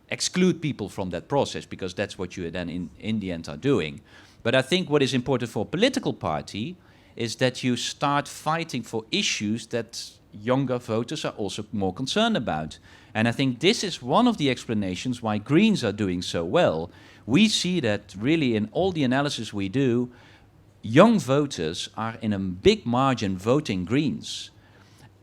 exclude people from that process, because that's what you then in the end are doing. But I think what is important for a political party is that you start fighting for issues that younger voters are also more concerned about. And I think this is one of the explanations why Greens are doing so well. We see that really in all the analysis we do, young voters are in a big margin voting Greens.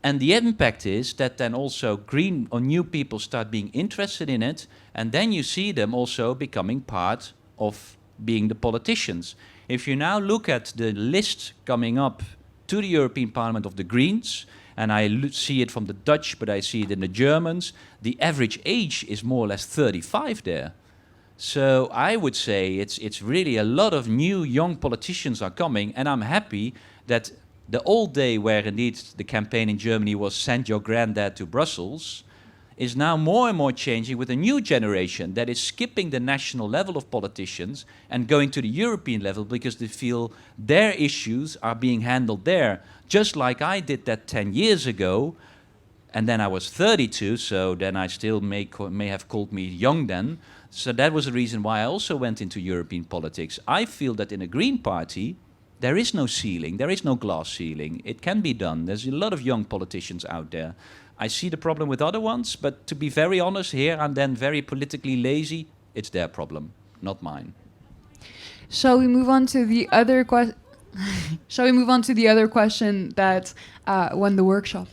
And the impact is that then also green or new people start being interested in it, and then you see them also becoming part of being the politicians. If you now look at the list coming up to the European Parliament of the Greens, and I see it from the Dutch, but I see it in the Germans, the average age is more or less 35 there. So I would say it's really a lot of new young politicians are coming, and I'm happy that the old day where indeed the campaign in Germany was send your granddad to Brussels is now more and more changing with a new generation that is skipping the national level of politicians and going to the European level because they feel their issues are being handled there. Just like I did that 10 years ago, and then I was 32, so then I still may have called me young then. So that was the reason why I also went into European politics. I feel that in a Green Party, there is no ceiling, there is no glass ceiling. It can be done. There's a lot of young politicians out there. I see the problem with other ones, but to be very honest here, I'm then very politically lazy. It's their problem, not mine. Shall we move on to the other question that won the workshop?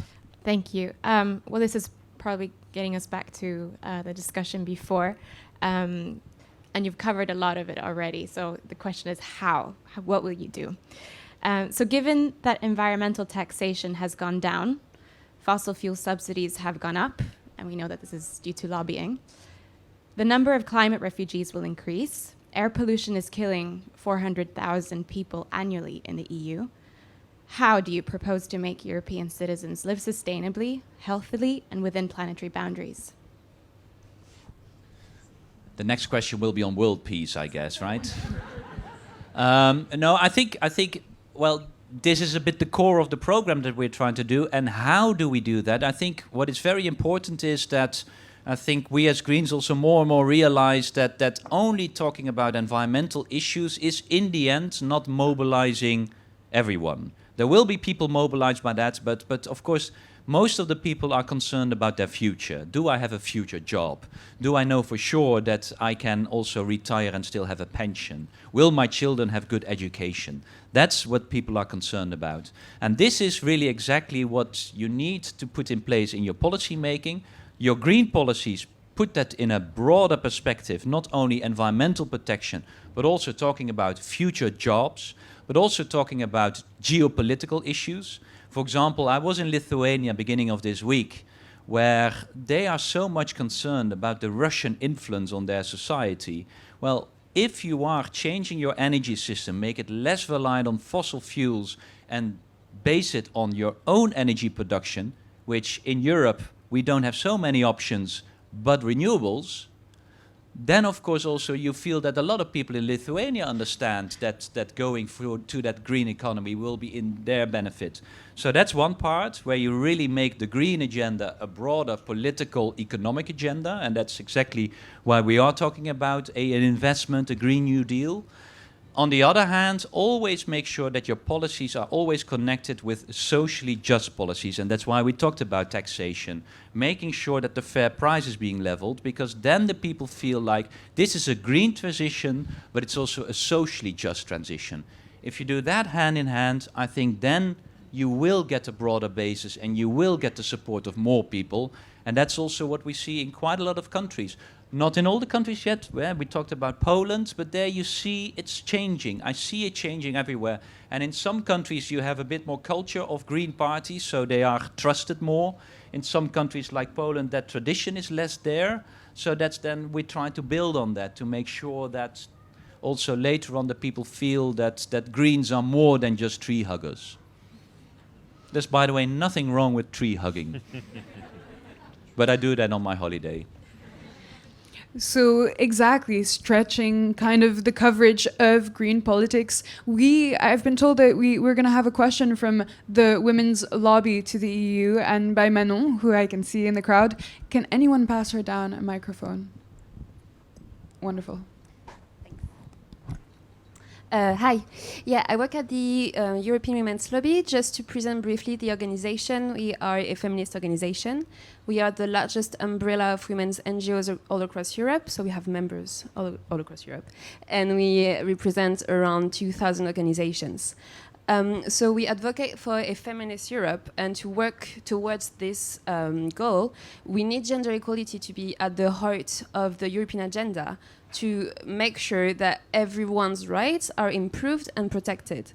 Thank you. Well, this is probably getting us back to the discussion before. And you've covered a lot of it already. So the question is how? What will you do? So given that environmental taxation has gone down, fossil fuel subsidies have gone up, and we know that this is due to lobbying. The number of climate refugees will increase. Air pollution is killing 400,000 people annually in the EU. How do you propose to make European citizens live sustainably, healthily, and within planetary boundaries? The next question will be on world peace, I guess, right? No, I think, well, this is a bit the core of the program that we're trying to do. And how do we do that? I think what is very important is that I think we as Greens also more and more realize that only talking about environmental issues is in the end not mobilizing everyone. There will be people mobilized by that, but of course most of the people are concerned about their future. Do I have a future job? Do I know for sure that I can also retire and still have a pension? Will my children have good education? That's what people are concerned about. And this is really exactly what you need to put in place in your policy making. Your green policies put that in a broader perspective, not only environmental protection, but also talking about future jobs, but also talking about geopolitical issues. For example, I was in Lithuania beginning of this week, where they are so much concerned about the Russian influence on their society. Well, if you are changing your energy system, make it less reliant on fossil fuels and base it on your own energy production, which in Europe we don't have so many options but renewables, then of course also you feel that a lot of people in Lithuania understand that going through to that green economy will be in their benefit. So that's one part where you really make the green agenda a broader political economic agenda, and that's exactly why we are talking about an investment, a Green New Deal. On the other hand, always make sure that your policies are always connected with socially just policies. And that's why we talked about taxation, making sure that the fair price is being leveled, because then the people feel like this is a green transition, but it's also a socially just transition. If you do that hand in hand, I think then you will get a broader basis and you will get the support of more people. And that's also what we see in quite a lot of countries. Not in all the countries yet, where we talked about Poland, but there you see it's changing. I see it changing everywhere. And in some countries you have a bit more culture of green parties, so they are trusted more. In some countries like Poland, that tradition is less there. So that's then we try to build on that to make sure that also later on the people feel that Greens are more than just tree huggers. There's, by the way, nothing wrong with tree hugging. But I do that on my holiday. So exactly, stretching kind of the coverage of green politics. I've been told that we're going to have a question from the women's lobby to the EU, and by Manon, who I can see in the crowd. Can anyone pass her down a microphone? Wonderful. Hi. Yeah, I work at the European Women's Lobby. Just to present briefly the organization, we are a feminist organization. We are the largest umbrella of women's NGOs all across Europe, so we have members all across Europe. And we represent around 2,000 organizations. So we advocate for a feminist Europe, and to work towards this goal, we need gender equality to be at the heart of the European agenda, to make sure that everyone's rights are improved and protected.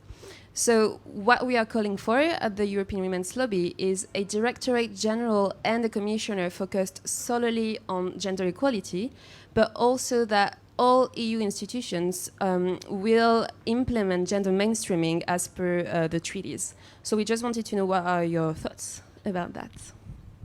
So what we are calling for at the European Women's Lobby is a Directorate General and a Commissioner focused solely on gender equality, but also that all EU institutions will implement gender mainstreaming as per the treaties. So we just wanted to know what are your thoughts about that?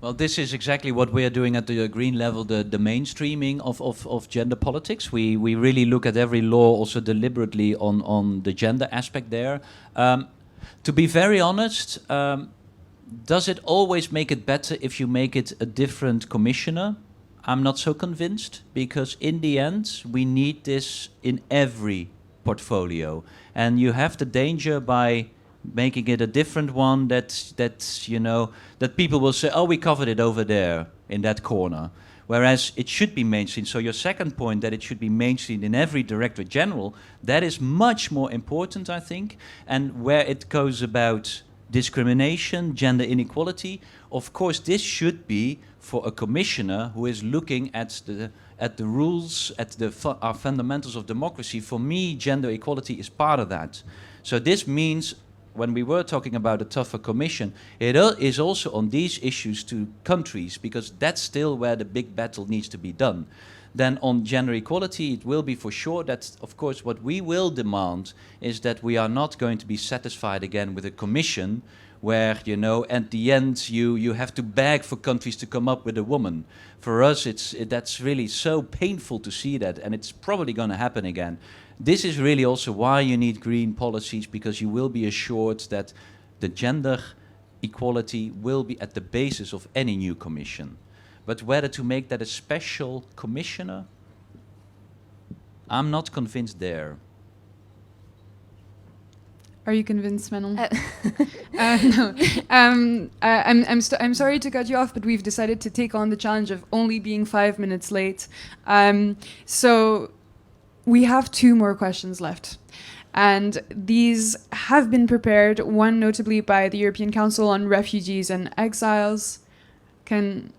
Well, this is exactly what we are doing at the green level, the mainstreaming of gender politics. We really look at every law also deliberately on the gender aspect there. To be very honest, does it always make it better if you make it a different commissioner? I'm not so convinced, because in the end, we need this in every portfolio. And you have the danger by making it a different one that you know, that people will say, oh, we covered it over there in that corner. Whereas it should be mainstream. So your second point, that it should be mainstream in every Directorate General, that is much more important, I think. And where it goes about discrimination, gender inequality, of course this should be for a commissioner who is looking at the rules, at our fundamentals of democracy. For me, gender equality is part of that. So this means, when we were talking about a tougher commission, it is also on these issues to countries, because that's still where the big battle needs to be done. Then on gender equality, it will be for sure that, of course, what we will demand is that we are not going to be satisfied again with a commission where, you know, at the end you have to beg for countries to come up with a woman. For us, that's really so painful to see that, and it's probably going to happen again. This is really also why you need green policies, because you will be assured that the gender equality will be at the basis of any new commission. But whether to make that a special commissioner, I'm not convinced there. Are you convinced, Manon? No. I'm sorry to cut you off, but we've decided to take on the challenge of only being 5 minutes late. So we have 2 more questions left. And these have been prepared, one notably by the European Council on Refugees and Exiles. Can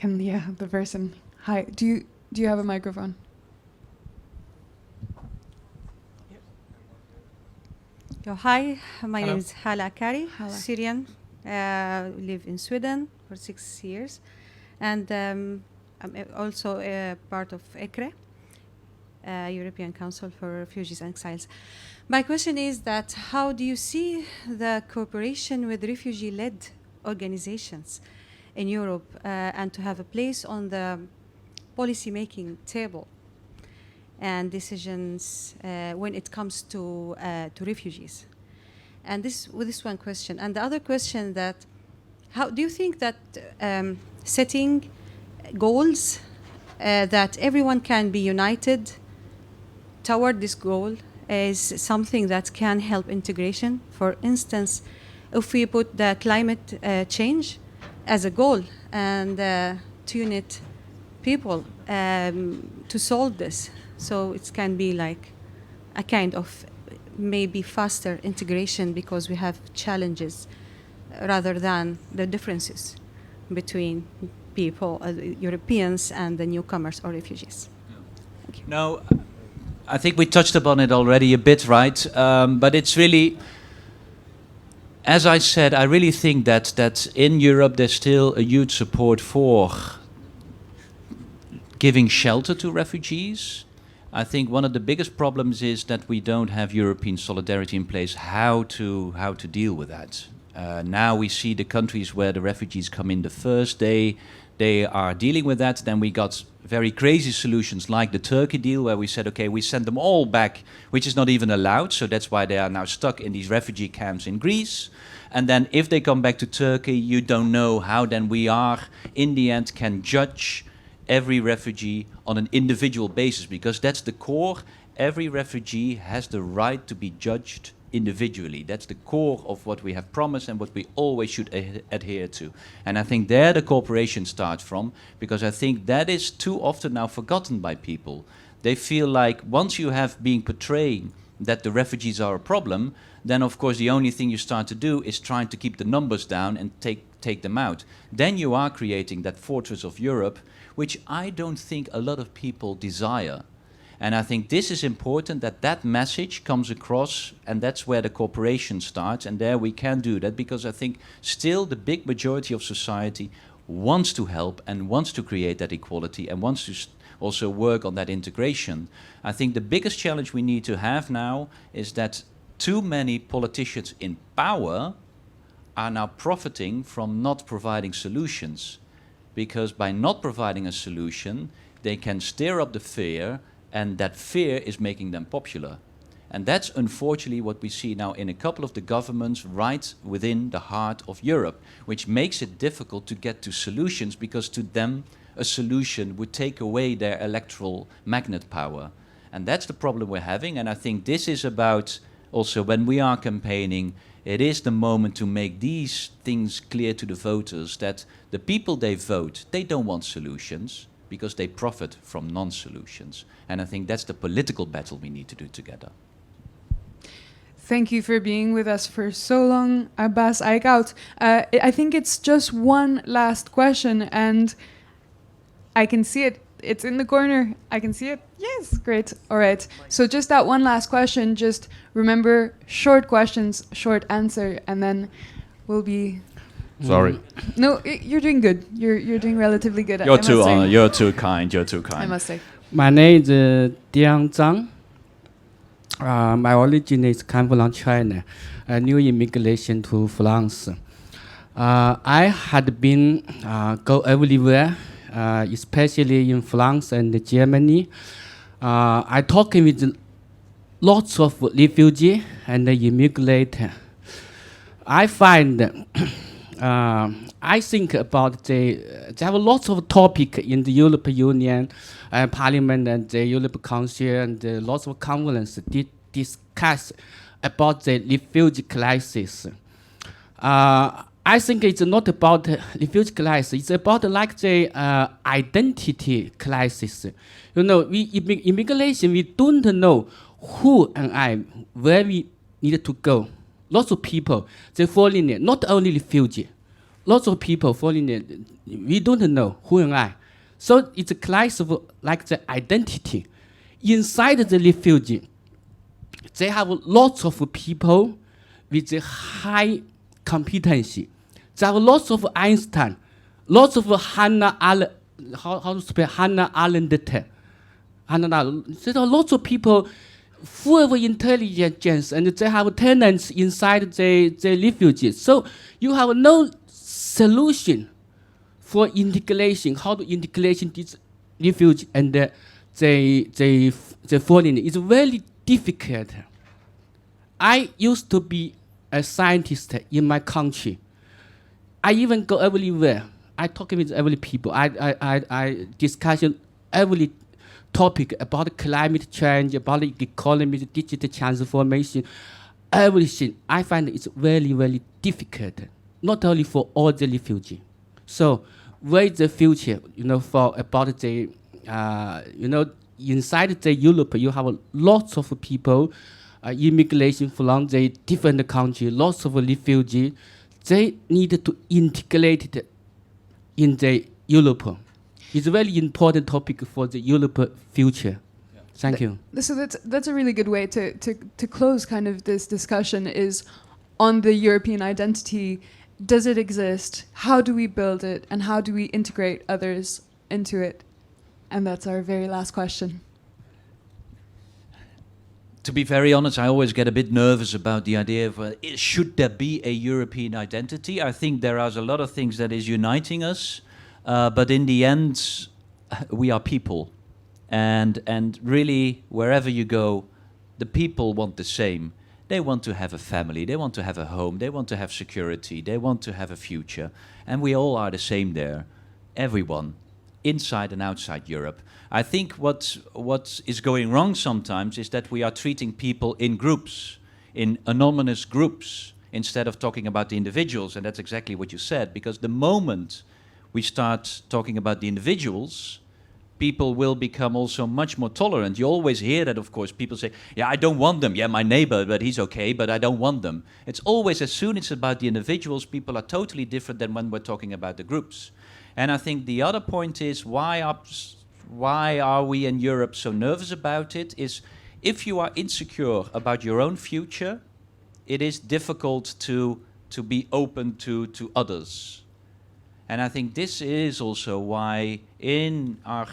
the person, hi, do you have a microphone? Hi, my Hello. name is Hala Akari, Hala. Syrian, live in Sweden for 6 years, and I'm also part of ECRE, European Council for Refugees and Exiles. My question is that how do you see the cooperation with refugee-led organizations in Europe and to have a place on the policy-making table and decisions when it comes to refugees? And this one question. And the other question, that how do you think that setting goals that everyone can be united toward this goal is something that can help integration? For instance, if we put the climate change as a goal and to unite people to solve this, so it can be like a kind of maybe faster integration because we have challenges rather than the differences between people, Europeans and the newcomers or refugees. Thank you. No, I think we touched upon it already a bit, right? But it's really, as I said, I really think that in Europe there's still a huge support for giving shelter to refugees. I think one of the biggest problems is that we don't have European solidarity in place how to deal with that. Now we see the countries where the refugees come in the first day, they are dealing with that. Then we got very crazy solutions like the Turkey deal, where we said, okay, we send them all back, which is not even allowed. So that's why they are now stuck in these refugee camps in Greece. And then if they come back to Turkey, you don't know how then we are, in the end, can judge every refugee on an individual basis, because that's the core. Every refugee has the right to be judged individually. That's the core of what we have promised and what we always should adhere to. And I think there the cooperation starts from, because I think that is too often now forgotten by people. They feel like once you have been portraying that the refugees are a problem, then of course the only thing you start to do is trying to keep the numbers down and take them out. Then you are creating that fortress of Europe, which I don't think a lot of people desire. And I think this is important, that that message comes across, and that's where the cooperation starts. And there we can do that, because I think still the big majority of society wants to help and wants to create that equality and wants to also work on that integration. I think the biggest challenge we need to have now is that too many politicians in power are now profiting from not providing solutions. Because by not providing a solution, they can stir up the fear, and that fear is making them popular. And that's unfortunately what we see now in a couple of the governments right within the heart of Europe, which makes it difficult to get to solutions, because to them a solution would take away their electoral magnet power. And that's the problem we're having. And I think this is about also when we are campaigning, it is the moment to make these things clear to the voters, that the people they vote, they don't want solutions because they profit from non-solutions. And I think that's the political battle we need to do together. Thank you for being with us for so long, Bas Eickhout. I think it's just one last question, and I can see it. It's in the corner. I can see it. Yes, great. All right. So just that one last question. Just remember, short questions, short answer, and then we'll be Sorry. No, you're doing good. You're doing relatively good. I You're must too say. you're too kind. You're too kind. I must say. My name is Diang Zhang. My origin is come from China. A new immigration to France. I had been go everywhere, especially in France and Germany. I talking with lots of refugees and immigrants. I find, I think about there are lots of topics in the European Union, Parliament and the European Council and lots of conferences discuss about the refugee crisis. I think it's not about refugee crisis. It's about like the identity crisis. You know, we immigration, we don't know who and I, where we need to go. Lots of people, they fall in it, not only refugee. Lots of people fall in it. We don't know who and I. So it's a crisis of like the identity. Inside the refugee, they have lots of people with a high competency. There are lots of Einstein, lots of Hannah Arendt. How to spell Hannah Arendt? There are lots of people full of intelligence, and they have tenants inside the refugees. So you have no solution for integration. How to integration these refugees and the foreign? It's very difficult. I used to be a scientist in my country. I even go everywhere. I talk with every people. I discuss every topic about climate change, about the economy, the digital transformation, everything. I find it's very, very difficult, not only for all the refugees. So, where is the future? You know, for about the, you know, inside the Europe, you have lots of people, immigration from the different countries, lots of refugees. They need to integrate it in the Europe. It's a very important topic for the Europe future. Yeah. Thank you. So that's a really good way to close kind of this discussion is on the European identity. Does it exist? How do we build it? And how do we integrate others into it? And that's our very last question. To be very honest, I always get a bit nervous about the idea of should there be a European identity? I think there are a lot of things that is uniting us, but in the end, we are people, and really wherever you go, the people want the same. They want to have a family, they want to have a home, they want to have security, they want to have a future, and we all are the same there, everyone, inside and outside Europe. I think what is going wrong sometimes is that we are treating people in groups, in anonymous groups, instead of talking about the individuals, and that's exactly what you said, because the moment we start talking about the individuals, people will become also much more tolerant. You always hear that, of course, people say, yeah, I don't want them, yeah, my neighbor, but he's okay, but I don't want them. It's always, as soon as it's about the individuals, people are totally different than when we're talking about the groups. And I think the other point is, why are we in Europe so nervous about it, is if you are insecure about your own future, it is difficult to be open to others. And I think this is also why in our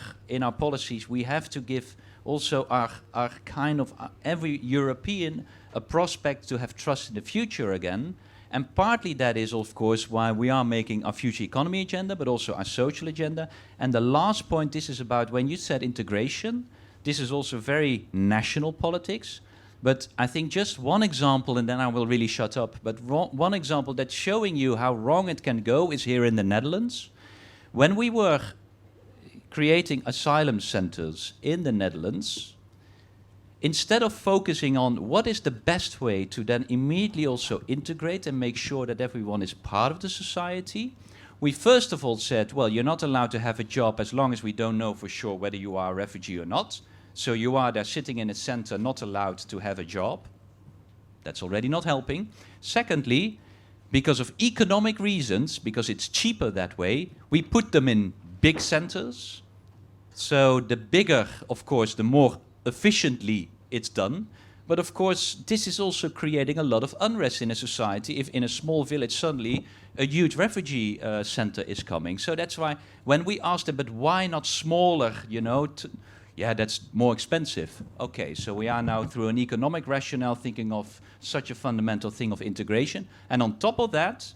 policies we have to give also our kind of every European a prospect to have trust in the future again. And partly that is, of course, why we are making our future economy agenda, but also our social agenda. And the last point, this is about when you said integration, this is also very national politics. But I think just one example, and then I will really shut up, but one example that's showing you how wrong it can go is here in the Netherlands. When we were creating asylum centers in the Netherlands, instead of focusing on what is the best way to then immediately also integrate and make sure that everyone is part of the society, we first of all said, well, you're not allowed to have a job as long as we don't know for sure whether you are a refugee or not. So you are there sitting in a center, not allowed to have a job. That's already not helping. Secondly, because of economic reasons, because it's cheaper that way, we put them in big centers. So the bigger, of course, the more efficiently it's done. But of course, this is also creating a lot of unrest in a society if in a small village suddenly a huge refugee center is coming. So that's why when we asked them, but why not smaller, you know, yeah, that's more expensive. Okay, so we are now through an economic rationale thinking of such a fundamental thing of integration. And on top of that,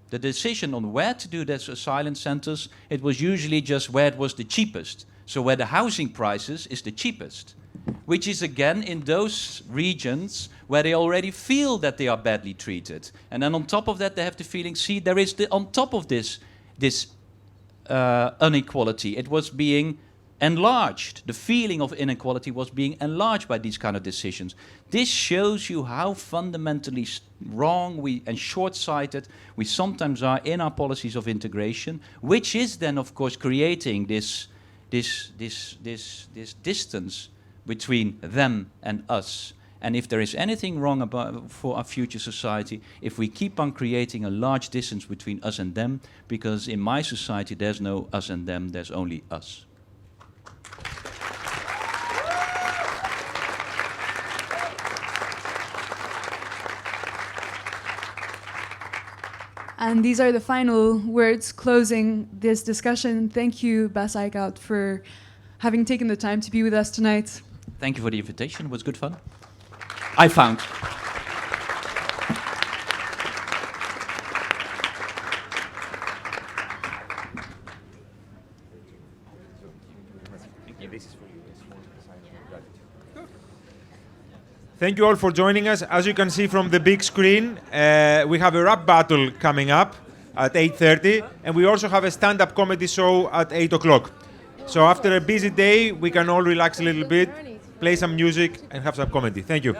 the decision on where to do these asylum centers, it was usually just where it was the cheapest. So where the housing prices is the cheapest, which is again in those regions where they already feel that they are badly treated. And then on top of that, they have the feeling, see, there is on top of this inequality, it was being enlarged. The feeling of inequality was being enlarged by these kind of decisions. This shows you how fundamentally wrong and short-sighted we sometimes are in our policies of integration, which is then, of course, creating this distance between them and us. And if there is anything wrong for our future society, if we keep on creating a large distance between us and them, because in my society there's no us and them, there's only us. And these are the final words closing this discussion. Thank you, Bas Eickhout, for having taken the time to be with us tonight. Thank you for the invitation. It was good fun. I found. Thank you all for joining us. As you can see from the big screen, we have a rap battle coming up at 8:30, and we also have a stand-up comedy show at 8 o'clock. So after a busy day, we can all relax a little bit, play some music, and have some comedy. Thank you.